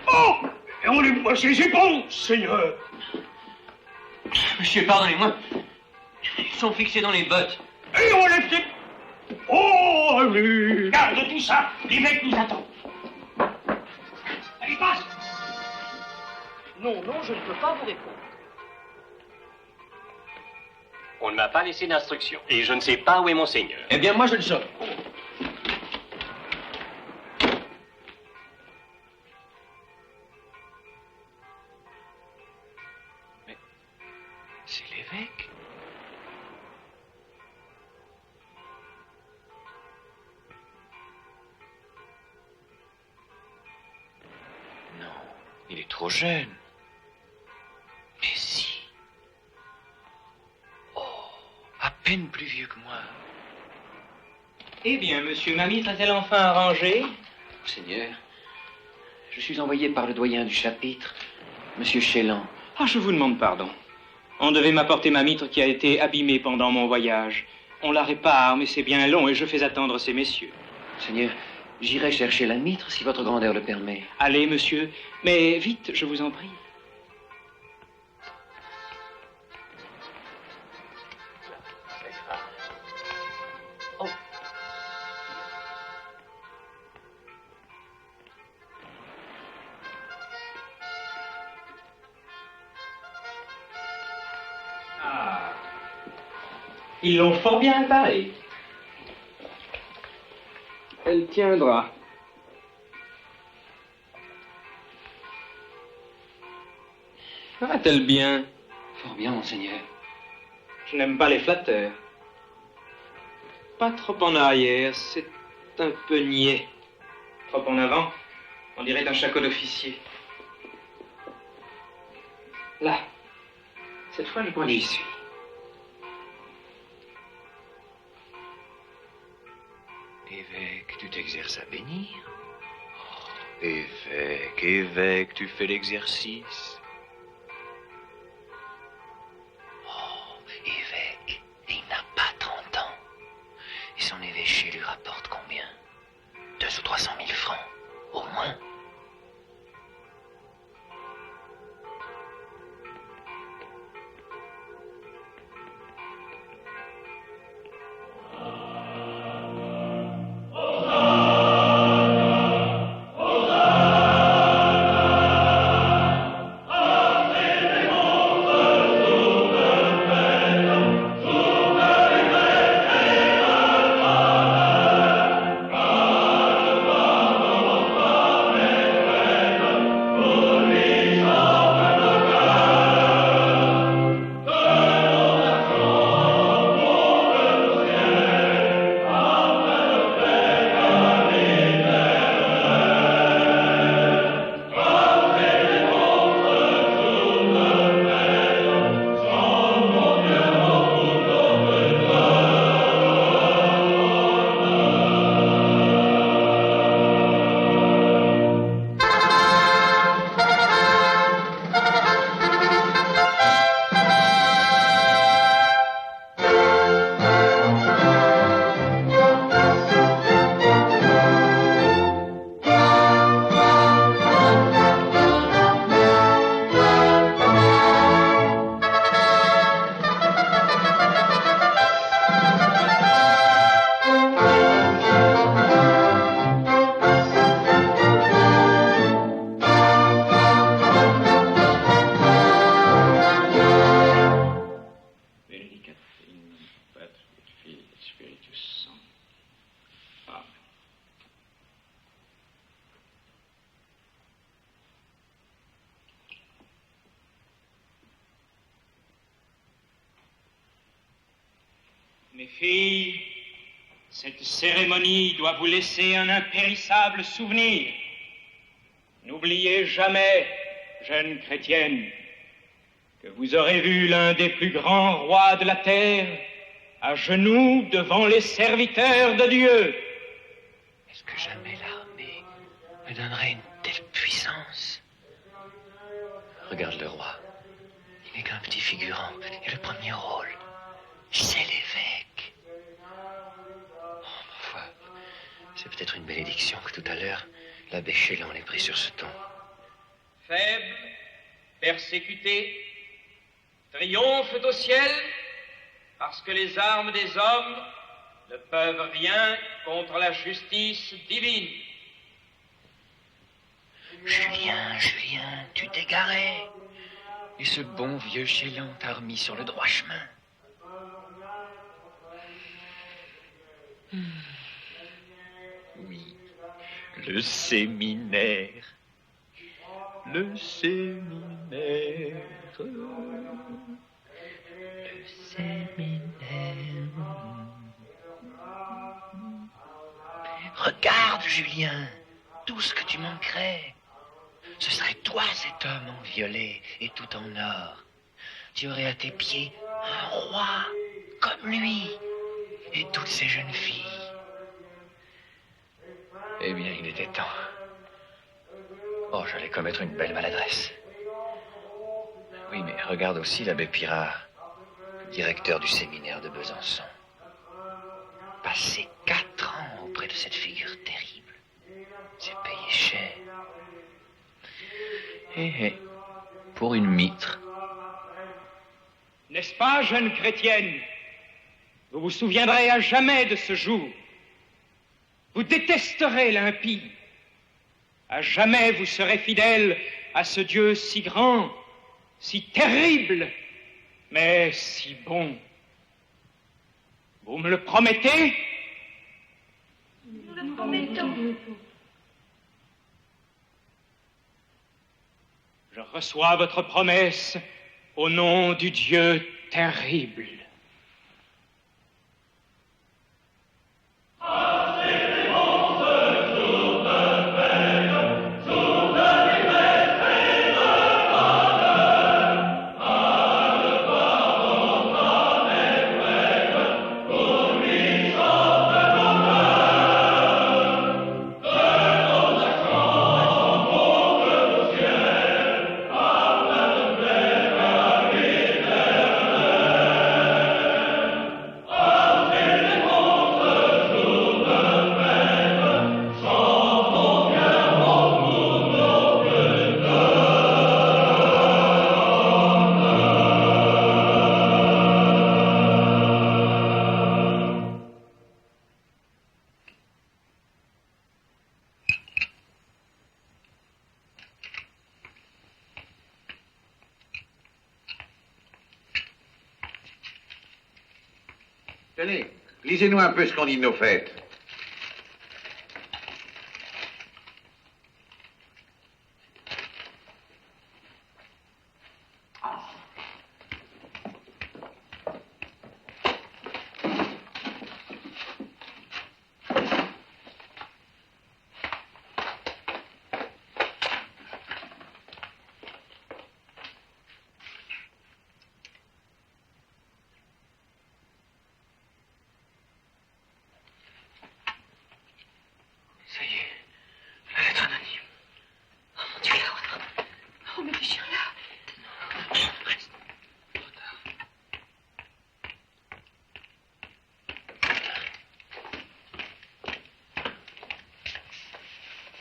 Speaker 6: Oh! Et on les voit ces éponges, Seigneur.
Speaker 2: Monsieur, pardonnez-moi. Ils sont fixés dans les bottes.
Speaker 6: Et on lève tes... Oh, oui. Garde tout ça. L'évêque nous attend. Allez, passe.
Speaker 11: Non, non, je ne peux pas vous répondre.
Speaker 12: On ne m'a pas laissé d'instruction. Et je ne sais pas où est Monseigneur.
Speaker 10: Eh bien, moi, je le saurai.
Speaker 8: Mais c'est l'évêque. Non, il est trop jeune. Mais si. Oh, à peine plus vieux que moi.
Speaker 13: Eh bien, monsieur, ma mitre a-t-elle enfin arrangé?
Speaker 8: Seigneur, je suis envoyé par le doyen du chapitre, monsieur Chélan.
Speaker 13: Ah, je vous demande pardon. On devait m'apporter ma mitre qui a été abîmée pendant mon voyage. On la répare, mais c'est bien long et je fais attendre ces messieurs.
Speaker 8: Seigneur, j'irai chercher la mitre si votre grandeur le permet.
Speaker 13: Allez, monsieur, mais vite, je vous en prie. Ils l'ont fort bien réparée. Elle tiendra. Va-t-elle bien?
Speaker 8: Fort bien, monseigneur.
Speaker 13: Je n'aime pas les flatteurs. Pas trop en arrière, c'est un peu niais. Trop en avant, on dirait un shako d'officier. Là, cette fois, je crois que j'y suis.
Speaker 8: Évêque, tu t'exerces à bénir. Oh, évêque, évêque, tu fais l'exercice. Oh, évêque, et il n'a pas 30 ans. Et son évêché lui rapporte combien? 200 ou 300 000 francs, au moins.
Speaker 13: Mes filles, cette cérémonie doit vous laisser un impérissable souvenir. N'oubliez jamais, jeunes chrétiennes, que vous aurez vu l'un des plus grands rois de la terre à genoux devant les serviteurs de Dieu.
Speaker 8: Est-ce que jamais l'armée me donnerait une telle puissance? Regarde le roi. Il n'est qu'un petit figurant. Et le premier rôle, c'est l'évêque. Oh, ma foi, c'est peut-être une bénédiction que tout à l'heure, l'abbé Chélan l'ait pris sur ce ton.
Speaker 13: Faible, persécuté, triomphe au ciel, parce que les armes des hommes ne peuvent rien contre la justice divine.
Speaker 8: Julien, Julien, tu t'égarais. Et ce bon vieux Chélan t'a remis sur le droit chemin.
Speaker 14: Oui, le séminaire. Le séminaire. Le séminaire. Regarde, Julien, tout ce que tu manquerais. Ce serait toi, cet homme en violet et tout en or. Tu aurais à tes pieds un roi comme lui et toutes ces jeunes filles. Eh bien, il était temps. Oh, j'allais commettre une belle maladresse. Oui, mais regarde aussi l'abbé Pirard, directeur du séminaire de Besançon. Passer 4 ans auprès de cette figure terrible, c'est payé cher. Pour une mitre.
Speaker 13: N'est-ce pas, jeune chrétienne? Vous vous souviendrez à jamais de ce jour. Vous détesterez l'impie. À jamais vous serez fidèle à ce Dieu si grand, si terrible, mais si bon. Vous me le promettez?
Speaker 5: Nous le promettons.
Speaker 13: Je reçois votre promesse au nom du Dieu terrible.
Speaker 7: Tenez, lisez-nous un peu ce qu'on dit de nos fêtes.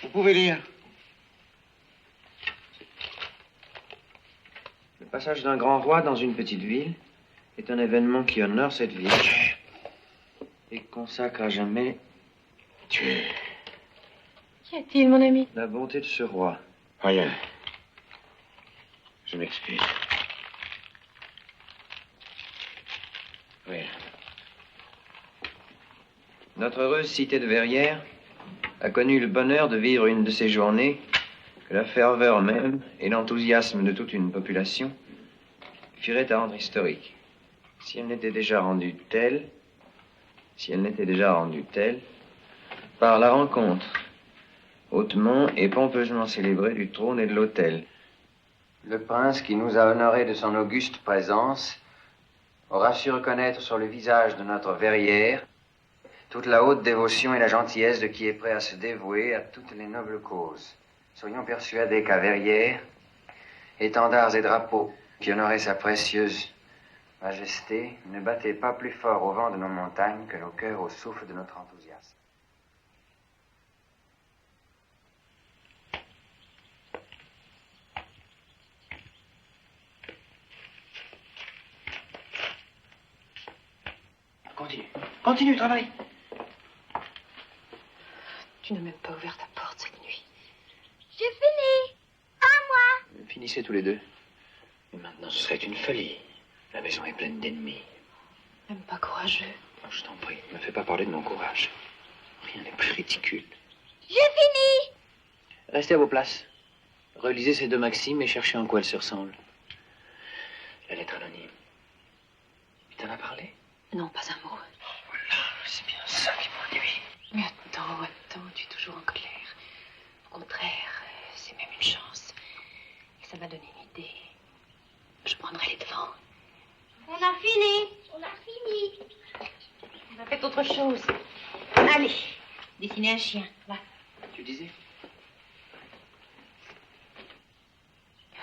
Speaker 7: Vous pouvez lire.
Speaker 2: Le passage d'un grand roi dans une petite ville est un événement qui honore cette ville et consacre à jamais
Speaker 5: Qu'y a-t-il, mon ami?
Speaker 2: la bonté de ce roi.
Speaker 3: Rien. Je m'excuse. Rien.
Speaker 2: Notre heureuse cité de Verrières a connu le bonheur de vivre une de ces journées que la ferveur même et l'enthousiasme de toute une population suffiraient à rendre historique. Si elle n'était déjà rendue telle, par la rencontre hautement et pompeusement célébrée du trône et de l'autel. Le prince qui nous a honorés de son auguste présence aura su reconnaître sur le visage de notre Verrières toute la haute dévotion et la gentillesse de qui est prêt à se dévouer à toutes les nobles causes. Soyons persuadés qu'à Verrières, étendards et drapeaux qui honoraient sa précieuse majesté ne battaient pas plus fort au vent de nos montagnes que nos cœurs au souffle de notre enthousiasme.
Speaker 8: Continue le travail.
Speaker 5: Tu n'as même pas ouvert ta porte cette nuit.
Speaker 9: J'ai fini. À moi.
Speaker 8: Finissez tous les deux. Mais maintenant, ce serait une folie. La maison est pleine d'ennemis.
Speaker 5: Même pas courageux.
Speaker 14: je t'en prie, ne me fais pas parler de mon courage. Rien n'est plus ridicule.
Speaker 9: J'ai fini.
Speaker 14: Restez à vos places. Relisez ces deux maximes et cherchez en quoi elles se ressemblent. La lettre anonyme. Il t'en a parlé?
Speaker 5: Non, pas un mot.
Speaker 14: Voilà, c'est bien ça qui m'ennuie.
Speaker 5: Mais attends, tu es toujours en colère. Au contraire, c'est même une chance. Et ça m'a donné une idée. Je prendrai les devants.
Speaker 9: On a fini.
Speaker 5: On a fait autre chose. Allez, dessiner un chien. Là.
Speaker 14: Tu disais?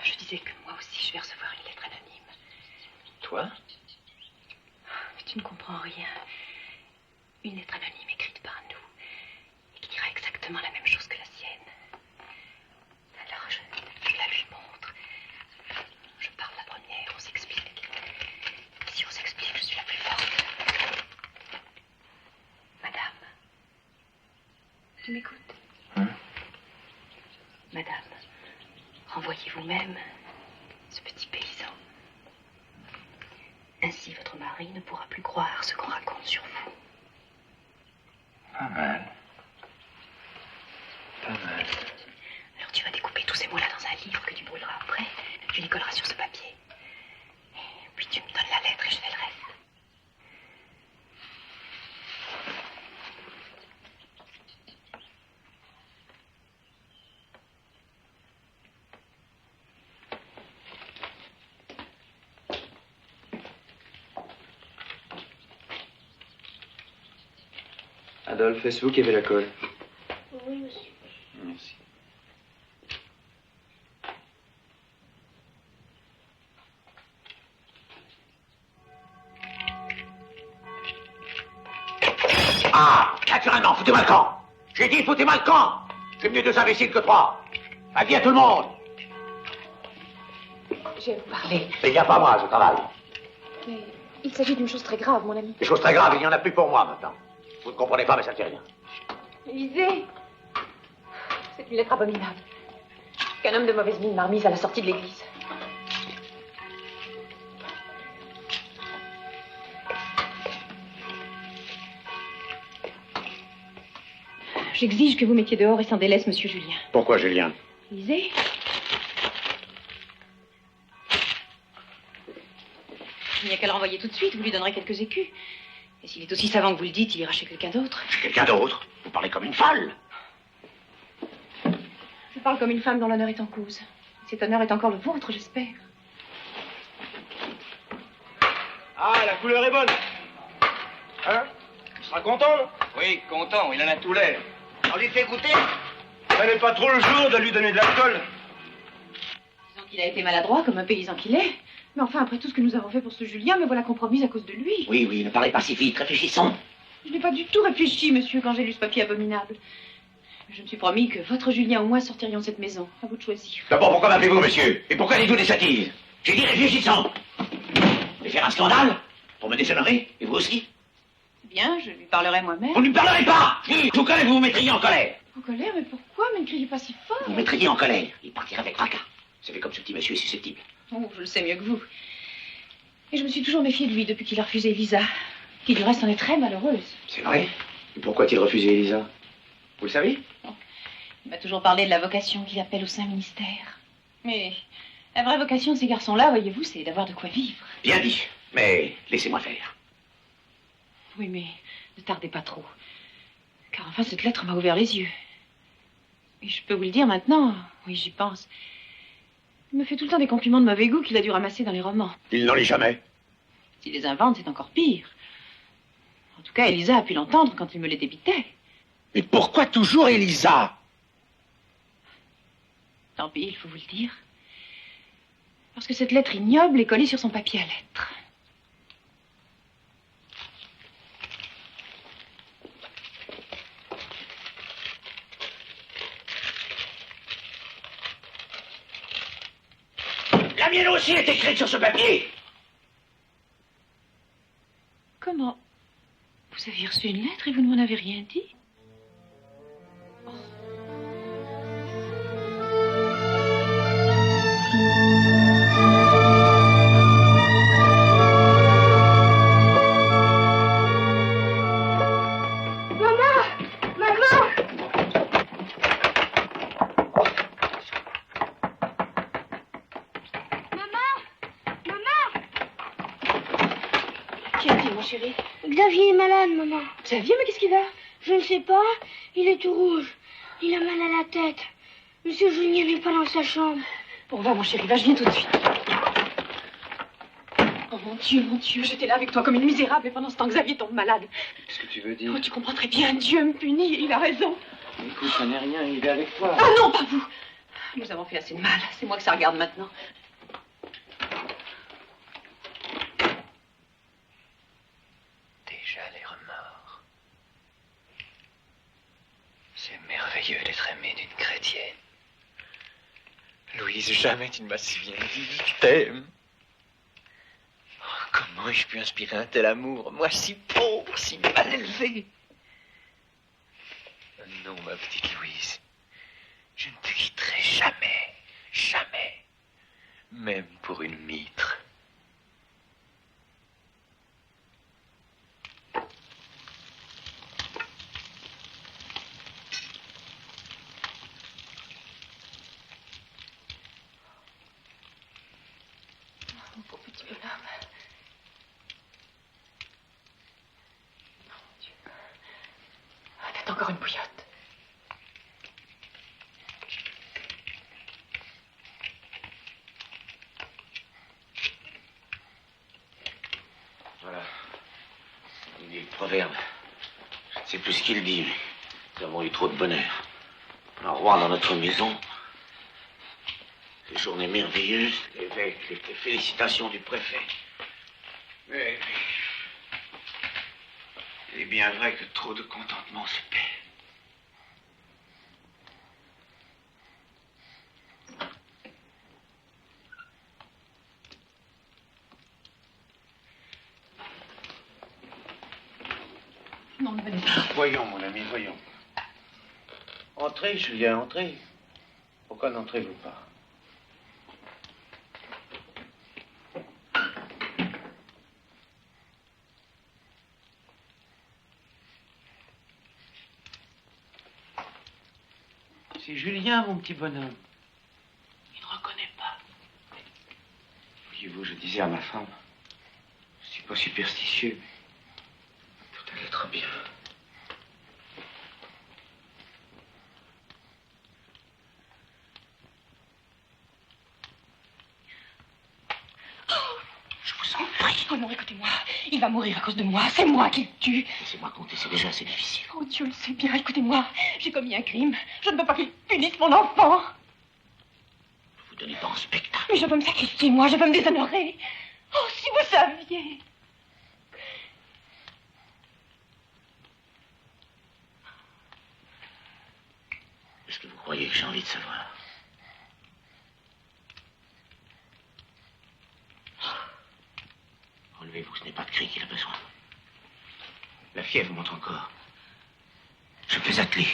Speaker 5: Je disais que moi aussi, je vais recevoir une lettre anonyme.
Speaker 14: Toi?
Speaker 5: Mais tu ne comprends rien. Une lettre anonyme écrite par nous et qui dira exactement la même chose que la sienne. Alors, je la lui montre. Je parle la première, on s'explique. Si on s'explique, je suis la plus forte. Madame, tu m'écoutes? Madame, renvoyez vous-même ce petit paysan. Ainsi, votre mari ne pourra plus croire ce qu'on raconte sur vous.
Speaker 14: Pas mal. Pas mal.
Speaker 5: Alors tu vas découper tous ces mots-là dans un livre que tu brûleras après. Tu les colleras sur ce papier. Et puis tu me donnes la lettre et je fais le reste.
Speaker 14: Adolphe, est-ce vous qui avez la colle?
Speaker 9: Oui, monsieur.
Speaker 14: Merci.
Speaker 4: Ah, naturellement, foutez-moi le camp. J'ai dit foutez-moi le camp. C'est mieux deux imbéciles que trois. Avis à tout le monde.
Speaker 5: Je vais vous parler.
Speaker 4: Mais il n'y a pas moi, je travaille.
Speaker 5: Mais il s'agit d'une chose très grave, mon ami.
Speaker 4: Des choses très graves, il n'y en a plus pour moi maintenant. Vous ne comprenez pas, mais ça ne fait rien.
Speaker 5: Lisez. C'est une lettre abominable qu'un homme de mauvaise mine m'a remise à la sortie de l'église. J'exige que vous mettiez dehors et sans délaisse monsieur Julien.
Speaker 4: Pourquoi, Julien?
Speaker 5: Lisez. Il n'y a qu'à le renvoyer tout de suite, vous lui donnerez quelques écus. Et s'il est aussi savant que vous le dites, il ira chez quelqu'un d'autre.
Speaker 4: Chez quelqu'un d'autre? Vous parlez comme une folle.
Speaker 5: Je parle comme une femme dont l'honneur est en cause. Cet honneur est encore le vôtre, j'espère.
Speaker 15: Ah, la couleur est bonne. Hein? Il sera content, non?
Speaker 8: Oui, content, il en a tout l'air. On lui fait goûter?
Speaker 15: Ça n'est pas trop le jour de lui donner de l'alcool.
Speaker 5: Disons qu'il a été maladroit, comme un paysan qu'il est. Mais enfin, après tout ce que nous avons fait pour ce Julien, me voilà compromise à cause de lui.
Speaker 4: Oui, ne parlez pas si vite, réfléchissons.
Speaker 5: Je n'ai pas du tout réfléchi, monsieur, quand j'ai lu ce papier abominable. Je me suis promis que votre Julien ou moi sortirions de cette maison. À vous de choisir.
Speaker 4: D'abord, pourquoi m'appelez-vous, monsieur? Et pourquoi dites-vous des sottises? J'ai dit réfléchissons. Et faire un scandale? Pour me déshonorer? Et vous aussi?
Speaker 5: Bien, je lui parlerai moi-même.
Speaker 4: Vous ne lui parlerez pas! Si, tout cas, vous vous mettriez en colère.
Speaker 5: En colère? Mais pourquoi? Mais ne criez pas si fort.
Speaker 4: Vous mettriez en colère. Il partirait avec fracas. Vous savez comme ce petit monsieur est susceptible.
Speaker 5: Oh, je le sais mieux que vous. Et je me suis toujours méfiée de lui depuis qu'il a refusé Elisa, qui du reste en est très malheureuse.
Speaker 4: C'est vrai? Et pourquoi a-t-il refusé Elisa? Vous le savez?
Speaker 5: Il m'a toujours parlé de la vocation qu'il appelle au Saint-Ministère. Mais la vraie vocation de ces garçons-là, voyez-vous, c'est d'avoir de quoi vivre.
Speaker 4: Bien dit. Mais laissez-moi faire.
Speaker 5: Oui, mais ne tardez pas trop. Car enfin, cette lettre m'a ouvert les yeux. Et je peux vous le dire maintenant, oui, j'y pense. Il me fait tout le temps des compliments de mauvais goût qu'il a dû ramasser dans les romans.
Speaker 4: Il n'en lit jamais.
Speaker 5: S'il les invente, c'est encore pire. En tout cas, Elisa a pu l'entendre quand il me les débitait.
Speaker 4: Mais pourquoi toujours Elisa?
Speaker 5: Tant pis, il faut vous le dire. Parce que cette lettre ignoble est collée sur son papier à lettres.
Speaker 4: La mienne aussi est écrite sur ce papier.
Speaker 5: Comment? Vous aviez reçu une lettre et vous ne m'en avez rien dit? chérie?
Speaker 16: Xavier est malade, maman.
Speaker 5: Xavier, mais qu'est-ce qu'il a?
Speaker 16: Je ne sais pas. Il est tout rouge. Il a mal à la tête. Monsieur Julien n'est pas dans sa chambre.
Speaker 5: Bon, va, mon chéri, va, je viens tout de suite. Oh, mon Dieu, j'étais là avec toi comme une misérable et pendant ce temps, Xavier tombe malade.
Speaker 14: Qu'est-ce que tu veux dire?
Speaker 5: Oh, tu comprends très bien, Dieu me punit et il a raison.
Speaker 14: Écoute, ça n'est rien, il est avec toi.
Speaker 5: Ah non, pas vous. Nous avons fait assez de mal. C'est moi que ça regarde maintenant.
Speaker 14: Déjà les remords. C'est merveilleux d'être aimé d'une chrétienne. Louise, jamais tu ne m'as si bien dit je t'aime. Oh, comment ai-je pu inspirer un tel amour, moi si pauvre, si mal élevé? Non, ma petite Louise, je ne te quitterai jamais, jamais, même pour une mitre.
Speaker 5: Mon pauvre petit bonhomme. Oh, mon Dieu. Ah, t'as encore une bouillotte.
Speaker 4: Voilà. Il dit le proverbe. Je ne sais plus ce qu'il dit, mais nous avons eu trop de bonheur. Un roi dans notre maison. Des journées merveilleuses, l'évêque, les félicitations du préfet. Mais il est bien vrai que trop de contentement se perd.
Speaker 5: Non, ne venez pas.
Speaker 7: Voyons, mon ami, voyons. Entrez, Julien, entrez. Pourquoi n'entrez-vous pas? C'est Julien, mon petit bonhomme. Il ne reconnaît pas.
Speaker 4: Voyez-vous, je disais à ma femme, je ne suis pas superstitieux, mais tout allait trop bien. Je vous en prie.
Speaker 5: Oh non, écoutez-moi. Il va mourir à cause de moi. C'est moi qui le tue.
Speaker 4: Laissez-moi compter, c'est déjà assez difficile.
Speaker 5: Oh, Dieu le sait bien. Écoutez-moi. J'ai commis un crime. Je ne veux pas qu'il punisse mon enfant.
Speaker 4: Ne vous donnez pas en spectacle.
Speaker 5: Mais je veux me sacrifier, moi. Je veux me déshonorer. Oh, si vous saviez.
Speaker 4: Est-ce que vous croyez que j'ai envie de savoir? Relevez-vous, ce n'est pas de cri qu'il a besoin. La fièvre monte encore. Je peux atteler.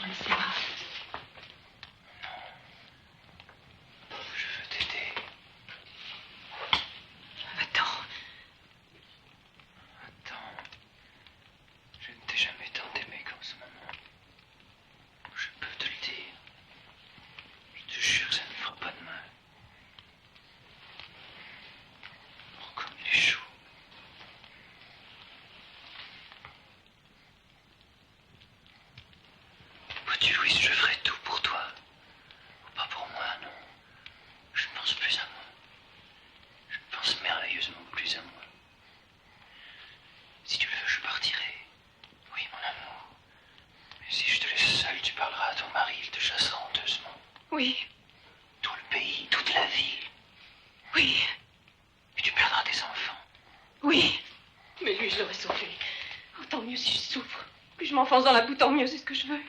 Speaker 5: Laissez-moi.
Speaker 14: Je veux t'aider.
Speaker 5: Va-t'en.
Speaker 14: Attends. Je ne t'ai jamais tant aimé qu'en ce moment. Je peux te le dire. Je te jure, ça ne fera pas de mal. Oh, comme il est chaud. Vois-tu, Louise, je ferai tout pour toi. Pas pour moi, non. Je ne pense plus à moi. Je pense merveilleusement plus à moi. Si tu le veux, je partirai. Oui, mon amour. Mais si je te laisse seul, tu parleras à ton mari, il te chassera honteusement.
Speaker 5: Oui.
Speaker 14: Tout le pays, toute la ville.
Speaker 5: Oui.
Speaker 14: Et tu perdras tes enfants.
Speaker 5: Oui. Mais lui, je l'aurais sauvé. Oh, tant mieux si je souffre. Plus je m'enfonce dans la boue, tant mieux, c'est ce que je veux.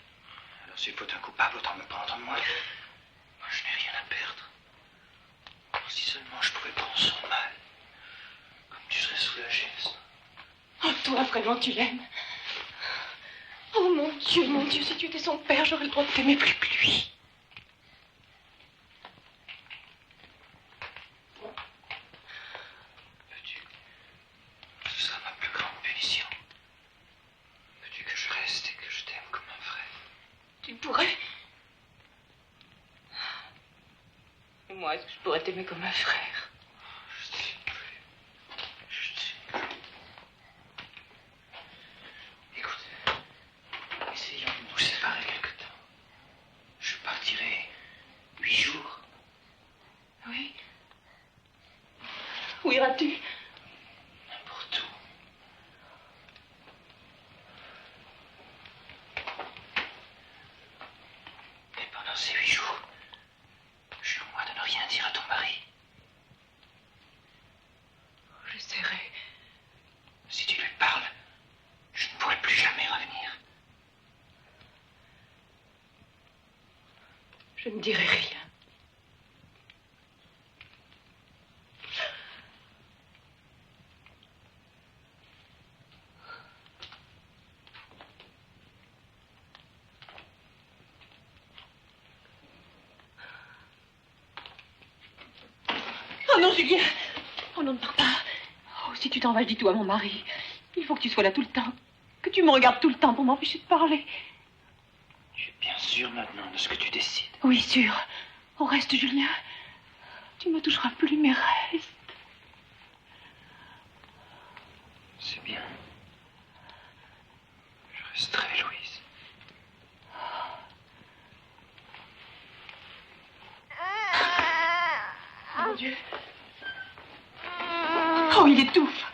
Speaker 14: Alors s'il faut un coupable, autant me prendre moi. Moi, je n'ai rien à perdre. Oh, si seulement je pouvais prendre son mal. Comme tu serais soulagé.
Speaker 5: Oh, toi, vraiment, tu l'aimes. Oh, mon Dieu, si tu étais son père, j'aurais le droit de t'aimer plus que lui. Comment est-ce que je pourrais t'aimer comme un frère?
Speaker 8: Écoute, essayons de nous séparer quelque temps. Je partirai 8 jours.
Speaker 5: Oui. Où iras-tu?
Speaker 8: N'importe où. Mais pendant ces 8 jours, jure-moi de ne rien dire à ton mari.
Speaker 5: J'essaierai.
Speaker 8: Si tu lui parles, je ne pourrai plus jamais revenir.
Speaker 5: Je ne dirai rien. Oh non, Julien! Oh non, ne pars pas. Oh, si tu t'en vas, je dis tout à mon mari. Il faut que tu sois là tout le temps. Que tu me regardes tout le temps pour m'empêcher de parler.
Speaker 8: Je suis bien sûr maintenant de ce que tu décides.
Speaker 5: Oui, sûr. Au reste, Julien, tu ne me toucheras plus, mais reste.
Speaker 8: C'est bien. Je resterai, Louise.
Speaker 5: Oh, mon Dieu. Oh, il étouffe.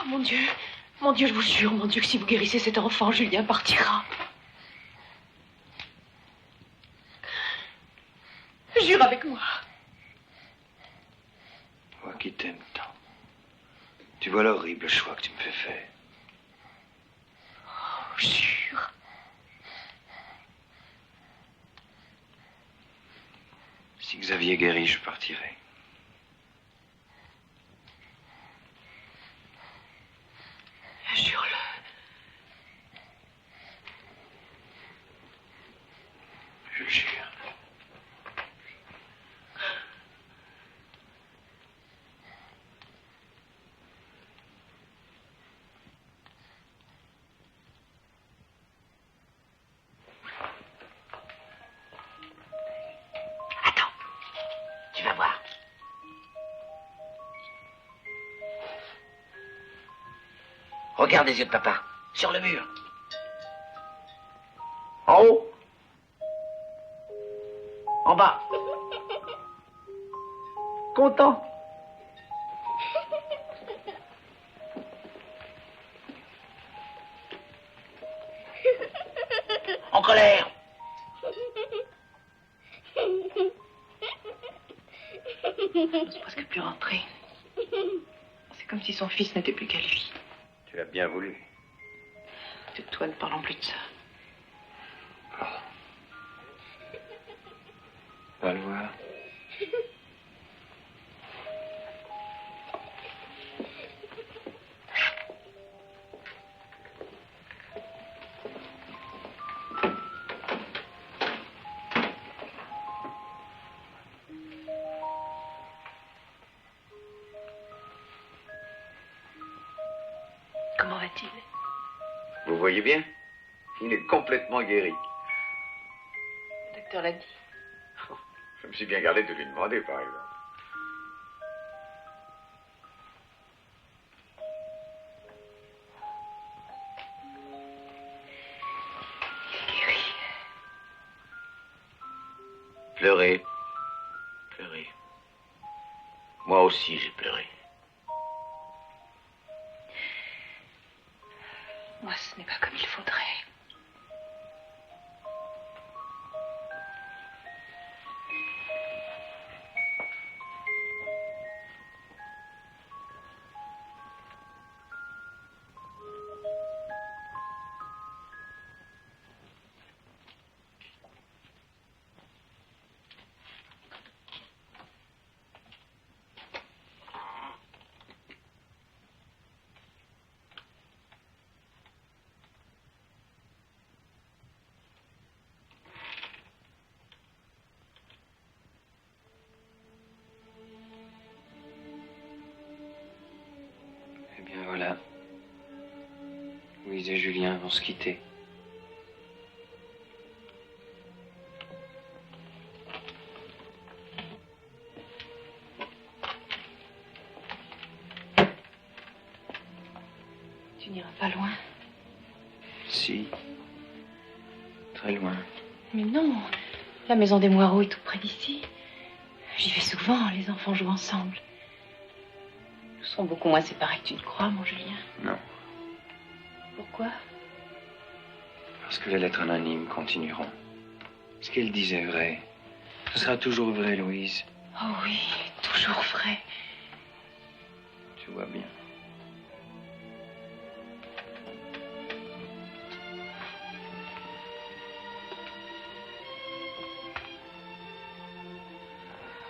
Speaker 5: Oh, mon Dieu. Mon Dieu, je vous jure, mon Dieu, que si vous guérissez cet enfant, Julien partira. Jure avec moi.
Speaker 8: Moi qui t'aime tant. Tu vois l'horrible choix que tu me fais faire.
Speaker 5: Oh, jure.
Speaker 8: Si Xavier guérit, je partirai.
Speaker 5: Jure-le.
Speaker 8: Je jure.
Speaker 17: Attends. Tu vas voir. Regarde les yeux de papa. Sur le mur. En haut. En bas. Content. En colère.
Speaker 5: Il n'ose presque plus rentrer. C'est comme si son fils n'était plus qu'à lui.
Speaker 8: Tu as bien voulu.
Speaker 5: De toi, ne parlons plus de ça.
Speaker 8: Va le voir.
Speaker 5: Comment va-t-il?
Speaker 8: Vous voyez bien? Il est complètement guéri.
Speaker 5: Le docteur l'a dit.
Speaker 8: Je me suis bien gardé de lui demander, par exemple.
Speaker 5: Guéri.
Speaker 8: Pleurer. Pleurer. Moi aussi, j'ai pleuré.
Speaker 5: Moi, ce n'est pas comme il faudrait.
Speaker 8: Eh bien voilà. Louise et Julien vont se quitter.
Speaker 5: Tu n'iras pas loin.
Speaker 14: Si. Très loin.
Speaker 5: Mais non, la maison des Moireaux est tout près d'ici. J'y vais souvent, les enfants jouent ensemble. Nous serons beaucoup moins séparés que tu ne crois, mon Julien.
Speaker 14: Non.
Speaker 5: Pourquoi?
Speaker 14: Parce que les lettres anonymes continueront. Ce qu'elle disait est vrai. Ce sera toujours vrai, Louise.
Speaker 5: Oh oui, toujours vrai.
Speaker 14: Tu vois bien.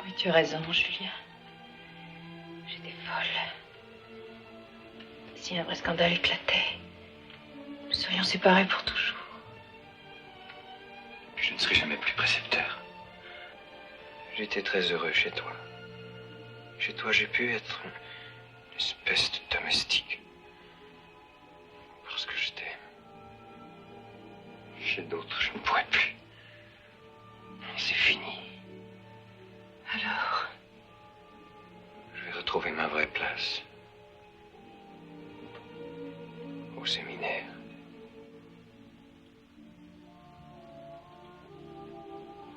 Speaker 5: Oui, tu as raison, Julien. J'étais folle. Si un vrai scandale éclatait, nous serions séparés pour toujours.
Speaker 14: Je ne serai jamais plus précepteur. J'étais très heureux chez toi. Chez toi, j'ai pu être une espèce de domestique. Parce que je t'aime. Chez d'autres, je ne pourrais plus. C'est fini.
Speaker 5: Alors?
Speaker 14: Je vais retrouver ma vraie place. Au séminaire.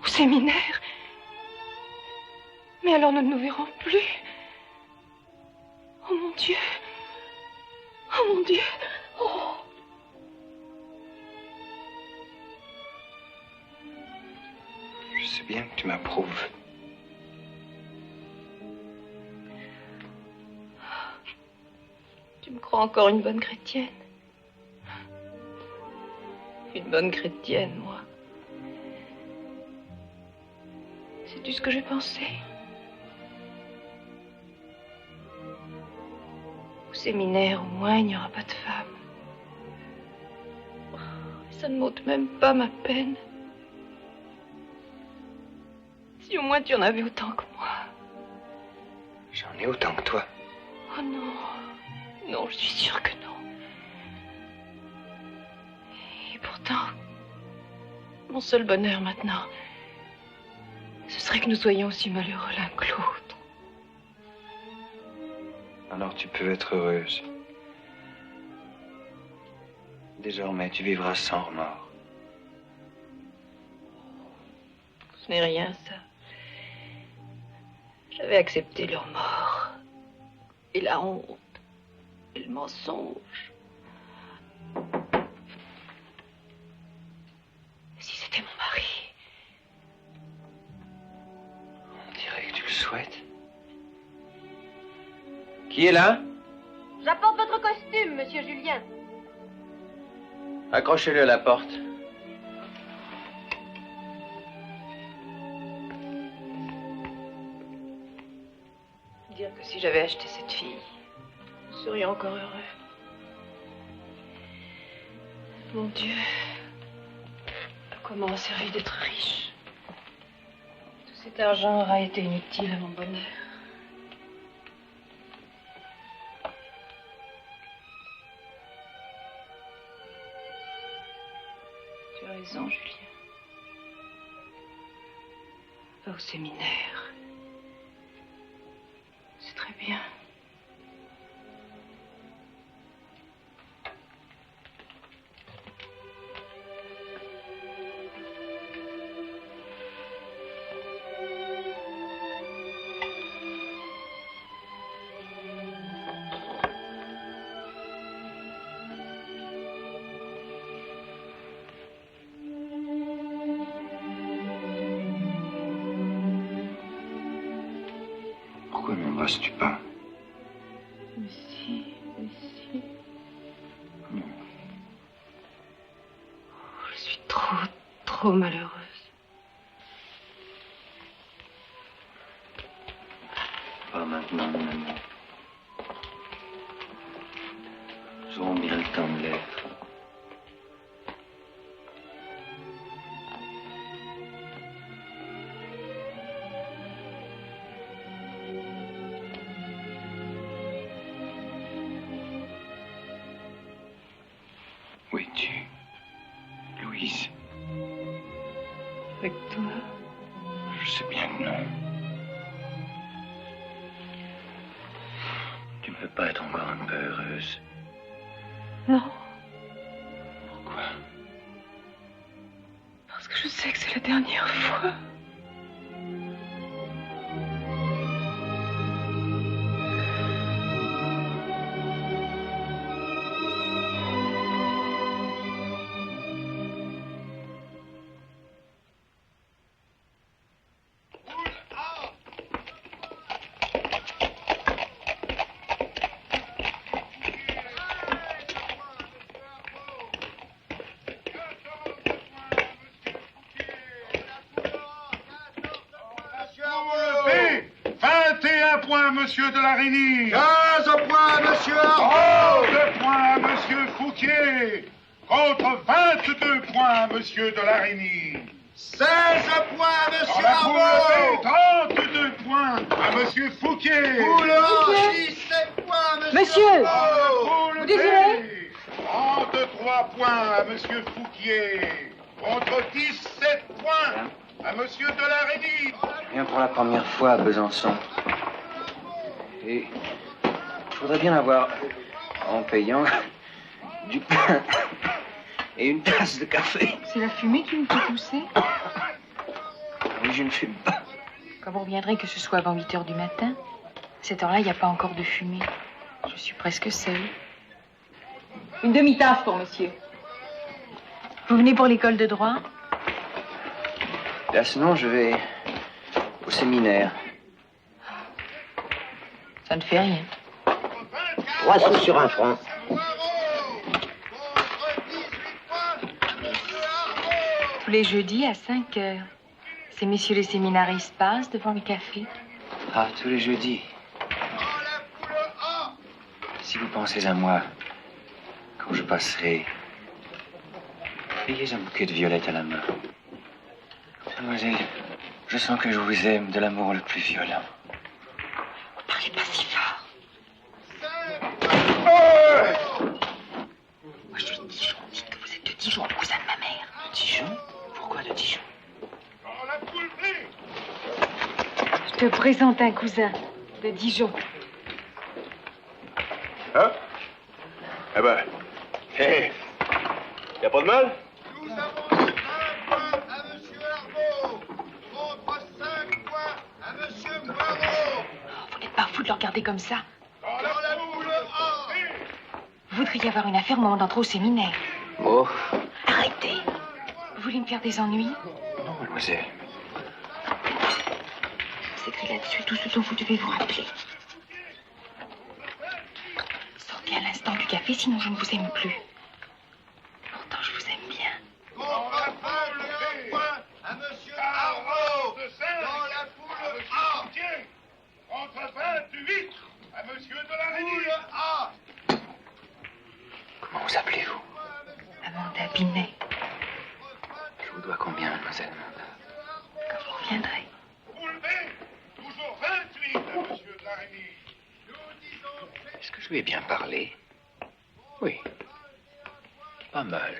Speaker 5: Au séminaire? Mais alors nous ne nous verrons plus. Oh mon Dieu. Oh mon Dieu. Oh.
Speaker 14: Je sais bien que tu m'approuves.
Speaker 5: Tu me crois encore une bonne chrétienne? Une bonne chrétienne, moi. Sais-tu ce que j'ai pensé? Au séminaire, au moins, il n'y aura pas de femmes. Oh, ça ne m'ôte même pas ma peine. Si au moins tu en avais autant que moi.
Speaker 14: J'en ai autant que toi.
Speaker 5: Oh non. Non, je suis sûre que non. Et pourtant, mon seul bonheur maintenant, ce serait que nous soyons aussi malheureux l'un que l'autre.
Speaker 14: Alors tu peux être heureuse. Désormais, tu vivras sans remords.
Speaker 5: Ce n'est rien, ça. J'avais accepté leur mort. Et la honte. Et le mensonge. Si c'était mon mari.
Speaker 14: On dirait que tu le souhaites. Qui est là?
Speaker 9: J'apporte votre costume, monsieur Julien.
Speaker 14: Accrochez-le à la porte.
Speaker 5: Dire que si j'avais acheté cette fille, nous serions encore heureux. Mon Dieu, à quoi m'aura servi d'être riche? Tout cet argent aura été inutile à mon bonheur. Tu as raison, Julien. Va au séminaire. C'est très bien.
Speaker 14: Pourquoi ne m'embrasses-tu pas?
Speaker 5: Mais si, mais si.
Speaker 14: Non.
Speaker 5: Je suis trop malheureuse.
Speaker 14: Pas maintenant, mon ami. Nous aurons bien le temps de l'être. Où es-tu, Louise?
Speaker 5: Avec toi?
Speaker 14: Je sais bien que non. Tu ne peux pas être encore un peu heureuse.
Speaker 5: Non.
Speaker 14: Pourquoi?
Speaker 5: Parce que je sais que c'est la dernière fois.
Speaker 18: Monsieur de Larigny.
Speaker 19: 15 points, monsieur Arnaud.
Speaker 18: 2 points, monsieur Fouquier. Contre 22 points, monsieur de Larigny.
Speaker 19: 16 points, monsieur Arnaud.
Speaker 18: 32 points à monsieur Fouquier.
Speaker 19: Poule A, 17 points,
Speaker 5: monsieur
Speaker 19: Arnaud.
Speaker 5: Vous désirez
Speaker 18: 33 points à monsieur Fouquier. Contre 17 points à monsieur de Larigny.
Speaker 2: Je viens pour la première fois à Besançon. Et je voudrais bien avoir, en payant, du pain et une tasse de café.
Speaker 5: C'est la fumée qui me fait tousser.
Speaker 2: Oui, je ne fume pas.
Speaker 5: Quand vous reviendrez que ce soit avant 8 heures du matin, à cette heure-là, il n'y a pas encore de fumée. Je suis presque seule. Une demi-tasse pour monsieur. Vous venez pour l'école de droit?
Speaker 2: Là, sinon, je vais au séminaire.
Speaker 5: Ça ne fait rien.
Speaker 17: 3 sous sur 1 franc.
Speaker 5: Tous les jeudis à 5 heures. Ces messieurs les séminaristes passent devant le café.
Speaker 2: Ah, tous les jeudis. Si vous pensez à moi, quand je passerai, ayez un bouquet de violettes à la main. Mademoiselle, je sens que je vous aime de l'amour le plus violent.
Speaker 5: Parlez pas si fort. Moi, je suis de Dijon. Dites que vous êtes de Dijon, le cousin de ma mère.
Speaker 2: De Dijon? Pourquoi de Dijon?
Speaker 5: Je te présente un cousin de Dijon.
Speaker 4: Hein? Eh ben... Hé! Y a pas de mal?
Speaker 19: Nous avons 20 points à monsieur Arnaud. Contre 5 points à monsieur Poirot.
Speaker 5: Vous n'êtes pas fou de le regarder comme ça.
Speaker 19: Dans la poule A.
Speaker 5: Vous voudriez avoir une affaire au moment d'entrer au séminaire.
Speaker 2: Oh.
Speaker 5: Arrêtez. Vous voulez me faire des ennuis?
Speaker 2: Non, mademoiselle.
Speaker 5: C'est écrit là-dessus tout ce dont vous devez vous rappeler. Sortez à l'instant du café, sinon je ne vous aime plus. Pourtant, je vous aime bien.
Speaker 19: Contre 21 points à monsieur Arnaud. Dans la poule A.
Speaker 18: Contre 28 à monsieur de Larigny.
Speaker 19: Poule A.
Speaker 2: Comment vous appelez-vous?
Speaker 5: Amanda Binet.
Speaker 2: Je vous dois combien, mademoiselle?
Speaker 5: Quand vous reviendrez.
Speaker 18: Poule B, toujours 28 à monsieur de Larigny.
Speaker 14: Est-ce que je lui ai bien parlé? Oui. Pas mal.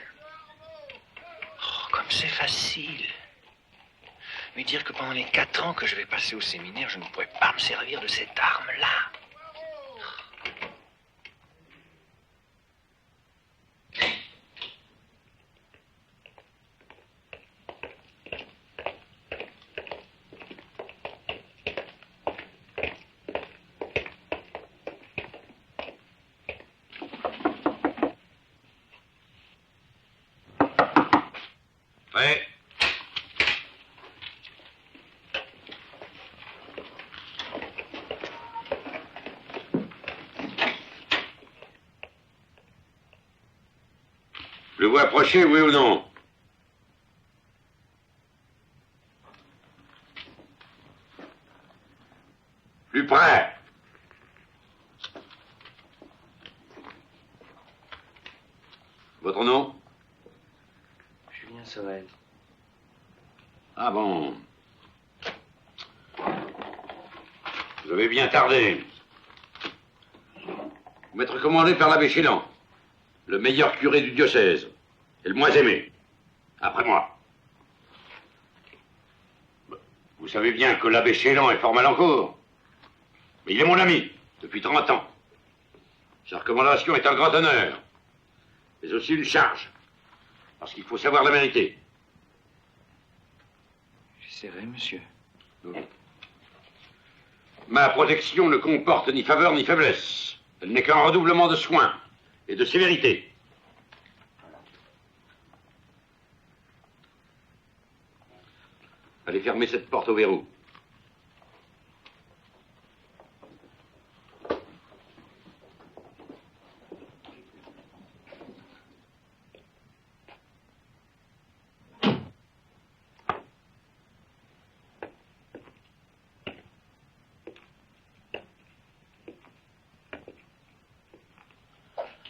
Speaker 14: Oh, comme c'est facile. Lui dire que pendant les 4 ans que je vais passer au séminaire, je ne pourrai pas me servir de cette arme-là.
Speaker 1: Ouais. Le vous approcher, oui ou non? Plus près. Votre nom?
Speaker 2: Julien Sorel.
Speaker 1: Ah bon. Vous avez bien tardé. Vous m'êtes recommandé par l'abbé Chélan, le meilleur curé du diocèse, et le moins aimé, après moi. Vous savez bien que l'abbé Chélan est fort mal en cour. Mais il est mon ami, depuis 30 ans. Sa recommandation est un grand honneur.
Speaker 3: mais aussi une charge. Parce qu'il faut savoir la vérité.
Speaker 14: J'essaierai, monsieur.
Speaker 3: Ma protection ne comporte ni faveur ni faiblesse. Elle n'est qu'un redoublement de soins et de sévérité. Allez fermer cette porte au verrou.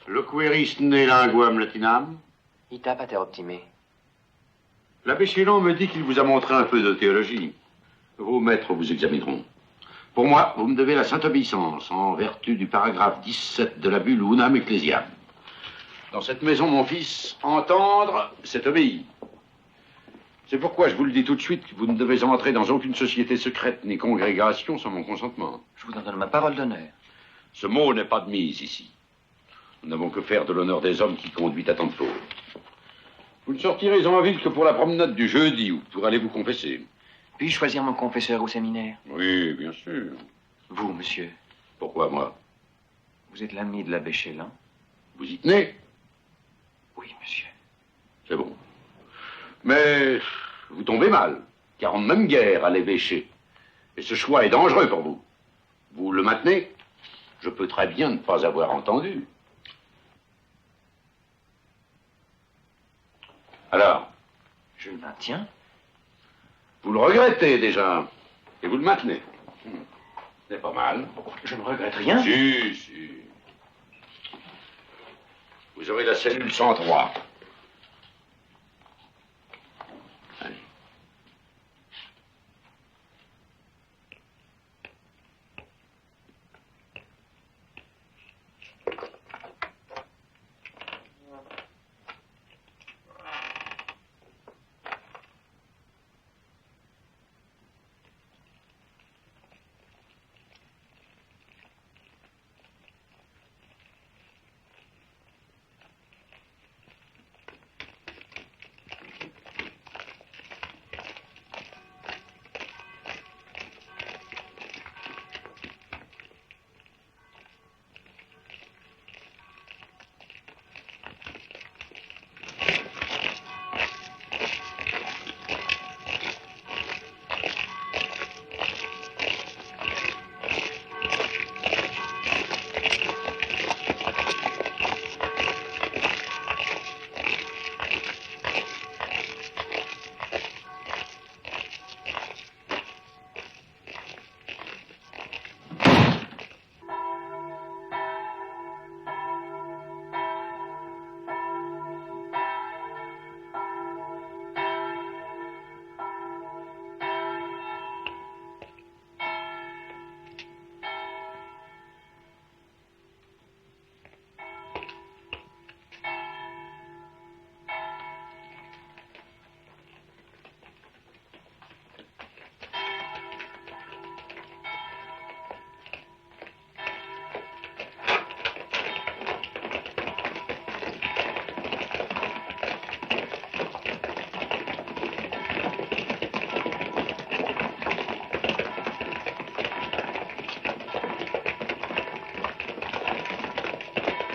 Speaker 3: Loqueris ne linguam latinam.
Speaker 14: Ita pater optime.
Speaker 3: L'abbé Chélan me dit qu'il vous a montré un peu de théologie. Vos maîtres vous examineront. Pour moi, vous me devez la sainte obéissance, en vertu du paragraphe 17 de la bulle Unam Ecclesiam. Dans cette maison, mon fils, entendre, c'est obéir. C'est pourquoi je vous le dis tout de suite, vous ne devez entrer dans aucune société secrète ni congrégation sans mon consentement.
Speaker 14: Je vous en donne ma parole d'honneur.
Speaker 3: Ce mot n'est pas de mise ici. Nous n'avons que faire de l'honneur des hommes qui conduit à tant de fautes. Vous ne sortirez en ville que pour la promenade du jeudi ou pour aller vous confesser.
Speaker 14: Puis-je choisir mon confesseur au séminaire?
Speaker 3: Oui, bien sûr.
Speaker 14: Vous, monsieur.
Speaker 3: Pourquoi moi?
Speaker 14: Vous êtes l'ami de l'abbé Chélan?
Speaker 3: Vous y tenez?
Speaker 14: Oui, monsieur.
Speaker 3: C'est bon. Mais vous tombez mal, car on ne même guère à l'évêché. Et ce choix est dangereux pour vous. Vous le maintenez? Je peux très bien ne pas avoir entendu. Alors?
Speaker 14: Je le maintiens.
Speaker 3: Vous le regrettez déjà, et vous le maintenez. C'est pas mal.
Speaker 14: Je ne regrette rien.
Speaker 3: Si, si. Vous aurez la cellule 103. Allez.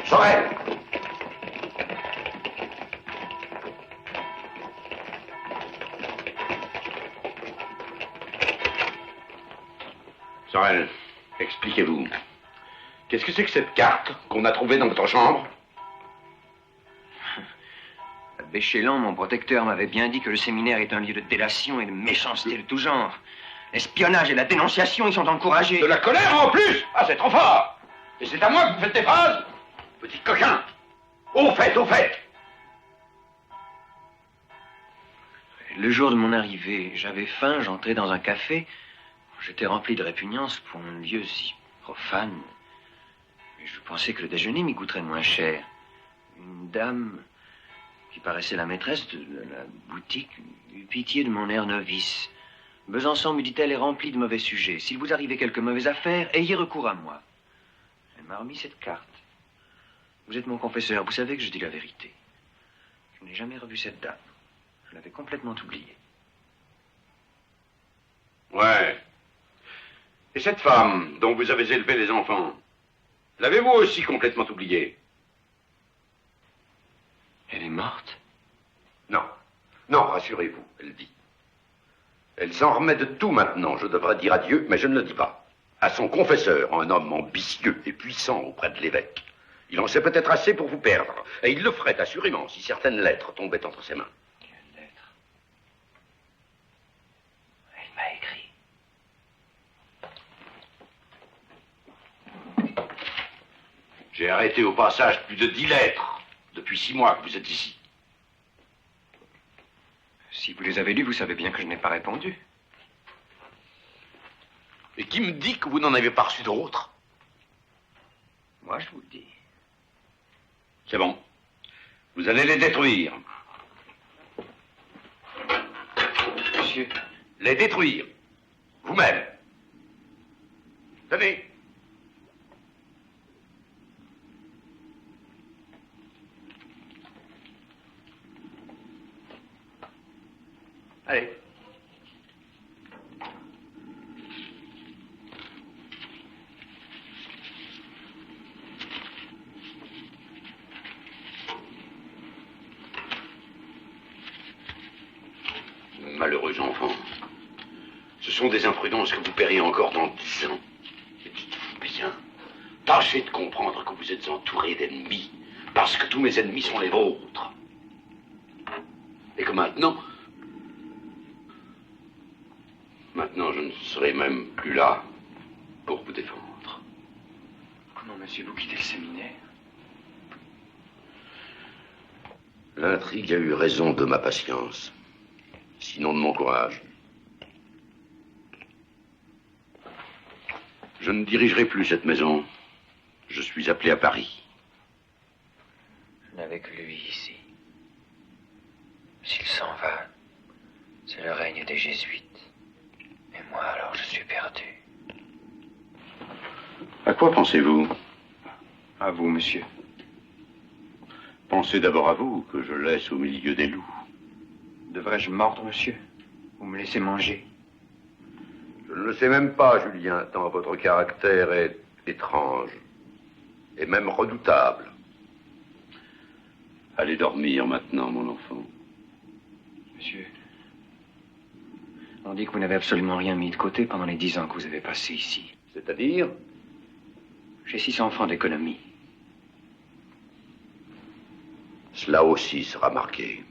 Speaker 3: Sorel! Sorel, expliquez-vous. Qu'est-ce que c'est que cette carte qu'on a trouvée dans votre chambre?
Speaker 14: L'abbé Chélan, mon protecteur, m'avait bien dit que le séminaire est un lieu de délation et de méchanceté de tout genre. L'espionnage et la dénonciation y sont encouragés.
Speaker 3: De la colère en plus? Ah, c'est trop fort! Et c'est à moi que vous faites des phrases? Petit coquin! Au fait, au fait!
Speaker 14: Le jour de mon arrivée, j'avais faim, j'entrais dans un café. J'étais rempli de répugnance pour un lieu si profane. Mais je pensais que le déjeuner m'y coûterait moins cher. Une dame qui paraissait la maîtresse de la boutique eut pitié de mon air novice. Besançon, me dit-elle, est rempli de mauvais sujets. S'il vous arrivait quelque mauvaise affaire, ayez recours à moi. Elle m'a remis cette carte. Vous êtes mon confesseur, vous savez que je dis la vérité. Je n'ai jamais revu cette dame. Je l'avais complètement oubliée.
Speaker 1: Ouais. Et cette femme dont vous avez élevé les enfants, l'avez-vous aussi complètement oubliée?
Speaker 14: Elle est morte?
Speaker 1: Non. Non, rassurez-vous, elle vit. Elle s'en remet de tout maintenant. Je devrais dire adieu, mais je ne le dis pas. À son confesseur, un homme ambitieux et puissant auprès de l'évêque. Il en sait peut-être assez pour vous perdre. Et il le ferait assurément si certaines lettres tombaient entre ses mains.
Speaker 14: Quelle lettre? Elle m'a écrit.
Speaker 1: J'ai arrêté au passage plus de 10 lettres depuis 6 mois que vous êtes ici.
Speaker 14: Si vous les avez lues, vous savez bien que je n'ai pas répondu.
Speaker 1: Et qui me dit que vous n'en avez pas reçu d'autres?
Speaker 14: Moi, je vous le dis.
Speaker 1: C'est bon. Vous allez les détruire.
Speaker 14: Monsieur.
Speaker 1: Les détruire. Vous-même. Tenez. Allez. Malheureux enfant. Ce sont des imprudences que vous paierez encore dans 10 ans. Et dites-vous bien, tâchez de comprendre que vous êtes entouré d'ennemis, parce que tous mes ennemis sont les vôtres. Et que maintenant, je ne serai même plus là pour vous défendre.
Speaker 14: Comment, monsieur, vous quittez le séminaire?
Speaker 1: L'intrigue a eu raison de ma patience, sinon de mon courage. Je ne dirigerai plus cette maison. Je suis appelé à Paris.
Speaker 14: Je n'avais que lui ici. S'il s'en va, c'est le règne des jésuites. Et moi, alors, je suis perdu.
Speaker 1: À quoi pensez-vous?
Speaker 14: À vous, monsieur.
Speaker 1: Pensez d'abord à vous, que je laisse au milieu des loups.
Speaker 14: Devrais-je mordre, monsieur? Ou me laisser manger?
Speaker 1: Je ne le sais même pas, Julien, tant votre caractère est étrange. Et même redoutable. Allez dormir maintenant, mon enfant.
Speaker 14: Monsieur, on dit que vous n'avez absolument rien mis de côté pendant les 10 ans que vous avez passés ici.
Speaker 1: C'est-à-dire?
Speaker 14: J'ai 600 francs d'économie.
Speaker 1: Cela aussi sera marqué.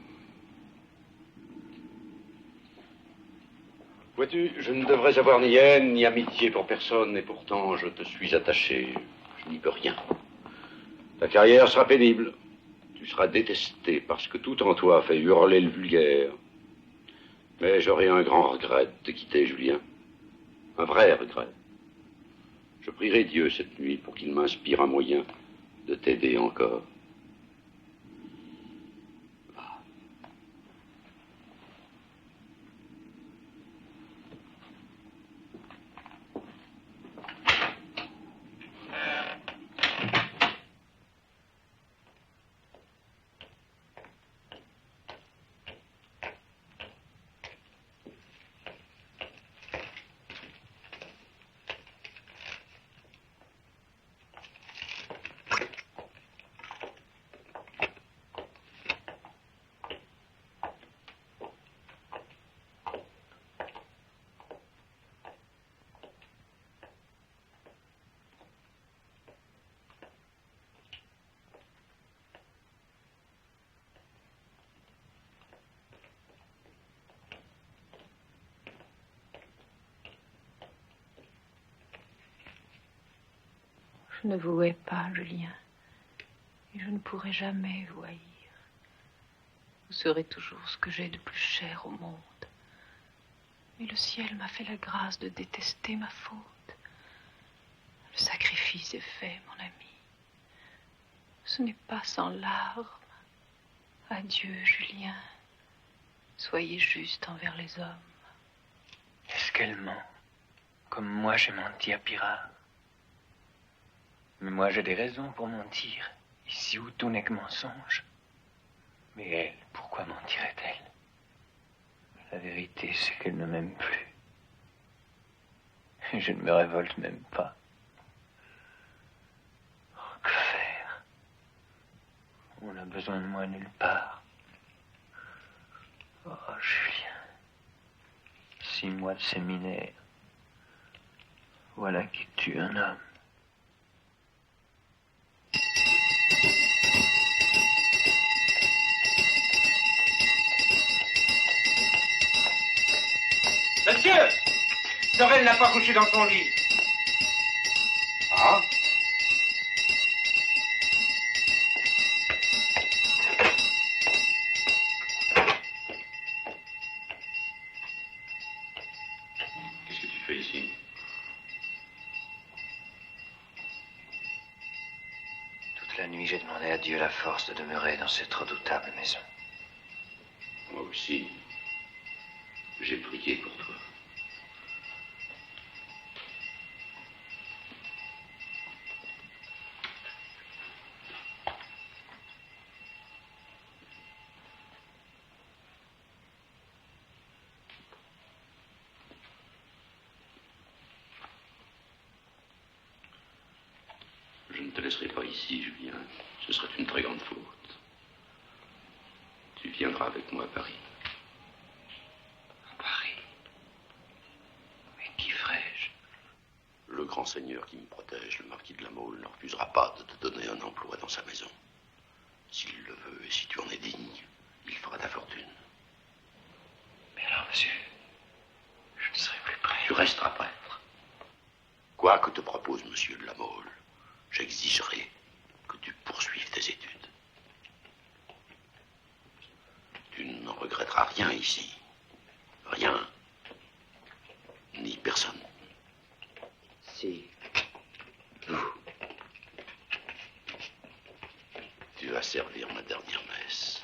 Speaker 1: Vois-tu, je ne devrais avoir ni haine ni amitié pour personne, et pourtant je te suis attaché. Je n'y peux rien. Ta carrière sera pénible. Tu seras détesté parce que tout en toi fait hurler le vulgaire. Mais j'aurai un grand regret de te quitter, Julien. Un vrai regret. Je prierai Dieu cette nuit pour qu'il m'inspire un moyen de t'aider encore.
Speaker 5: Je ne vous hais pas, Julien, et je ne pourrai jamais vous haïr. Vous serez toujours ce que j'ai de plus cher au monde. Mais le ciel m'a fait la grâce de détester ma faute. Le sacrifice est fait, mon ami. Ce n'est pas sans larmes. Adieu, Julien. Soyez juste envers les hommes.
Speaker 14: Est-ce qu'elle ment? Comme moi, j'ai menti à Pirard. Mais moi, j'ai des raisons pour mentir, Ici où tout n'est que mensonge. Mais elle, pourquoi mentirait-elle? La vérité, c'est qu'elle ne m'aime plus. Et je ne me révolte même pas. Oh, que faire? On n'a besoin de moi nulle part. Oh, Julien. 6 mois de séminaire. Voilà qui tue un homme.
Speaker 7: Monsieur! Sorel n'a pas couché dans son lit.
Speaker 3: Ah?
Speaker 1: Qu'est-ce que tu fais ici?
Speaker 14: Toute la nuit, j'ai demandé à Dieu la force de demeurer dans cette redoutable maison.
Speaker 1: Moi aussi, j'ai prié pour toi. Je ne te laisserai pas ici, Julien. Ce serait une très grande faute. Tu viendras avec moi à Paris.
Speaker 14: À Paris? Mais qui ferais-je?
Speaker 1: Le grand seigneur qui me protège, le marquis de la Mole, ne refusera pas de te donner un emploi dans sa maison. S'il le veut et si tu en es digne, il fera ta fortune.
Speaker 14: Mais alors, monsieur, je ne serai plus prêtre.
Speaker 1: Tu resteras prêtre. Quoi que te propose monsieur de la Mole, j'exigerai que tu poursuives tes études. Tu ne regretteras rien ici. Rien. Ni personne.
Speaker 17: Si.
Speaker 1: Vous. Tu vas servir ma dernière messe.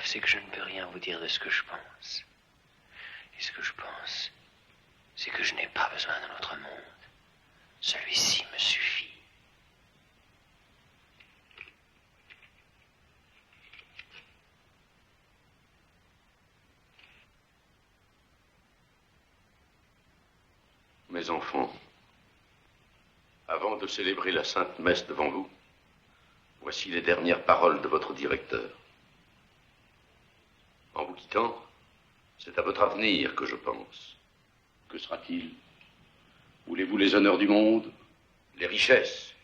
Speaker 14: C'est que je ne peux rien vous dire de ce que je pense. Et ce que je pense, c'est que je n'ai pas besoin d'un autre monde. Celui-ci me suffit.
Speaker 1: Mes enfants, avant de célébrer la Sainte Messe devant vous, voici les dernières paroles de votre directeur. En vous quittant, c'est à votre avenir que je pense. Que sera-t-il? Voulez-vous les honneurs du monde, les richesses,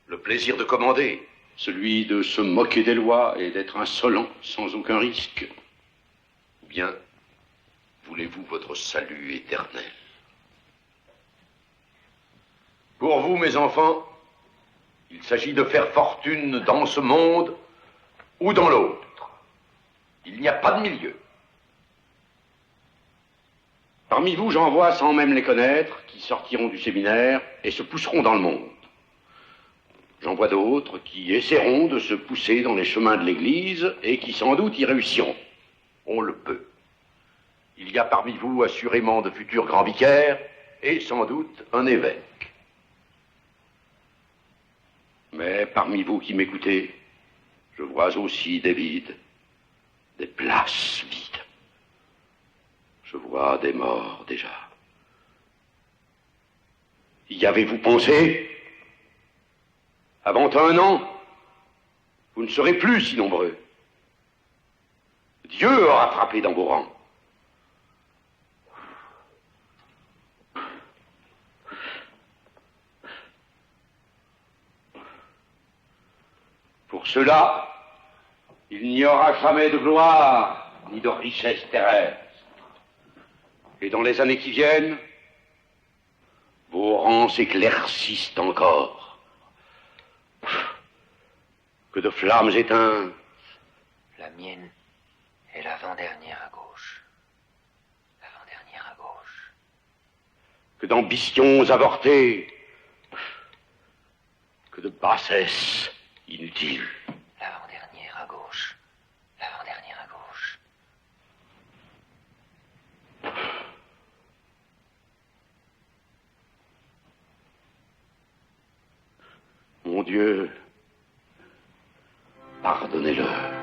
Speaker 1: le plaisir de commander, celui de se moquer des lois et d'être insolent sans aucun risque? Ou bien, voulez-vous votre salut éternel?
Speaker 4: Pour vous, mes enfants, il s'agit de faire fortune dans ce monde ou dans l'autre. Il n'y a pas de milieu.
Speaker 1: Parmi vous, j'en vois, sans même les connaître, qui sortiront du séminaire et se pousseront dans le monde. J'en vois d'autres qui essaieront de se pousser dans les chemins de l'Église et qui sans doute y réussiront. On le peut. Il y a parmi vous assurément de futurs grands vicaires et sans doute un évêque. Mais parmi vous qui m'écoutez, je vois aussi des vides, des places vides. Je vois des morts déjà. Y avez-vous pensé? Avant 1 an, vous ne serez plus si nombreux. Dieu aura frappé dans vos rangs. Pour cela, il n'y aura jamais de gloire ni de richesse terrestre. Et dans les années qui viennent, vos rangs s'éclaircissent encore. Que de flammes éteintes.
Speaker 14: La mienne est l'avant-dernière à gauche. L'avant-dernière à gauche.
Speaker 1: Que d'ambitions avortées. Que de bassesses inutiles.
Speaker 14: L'avant-dernière à gauche. L'avant-dernière à gauche.
Speaker 1: Mon Dieu, pardonnez-le.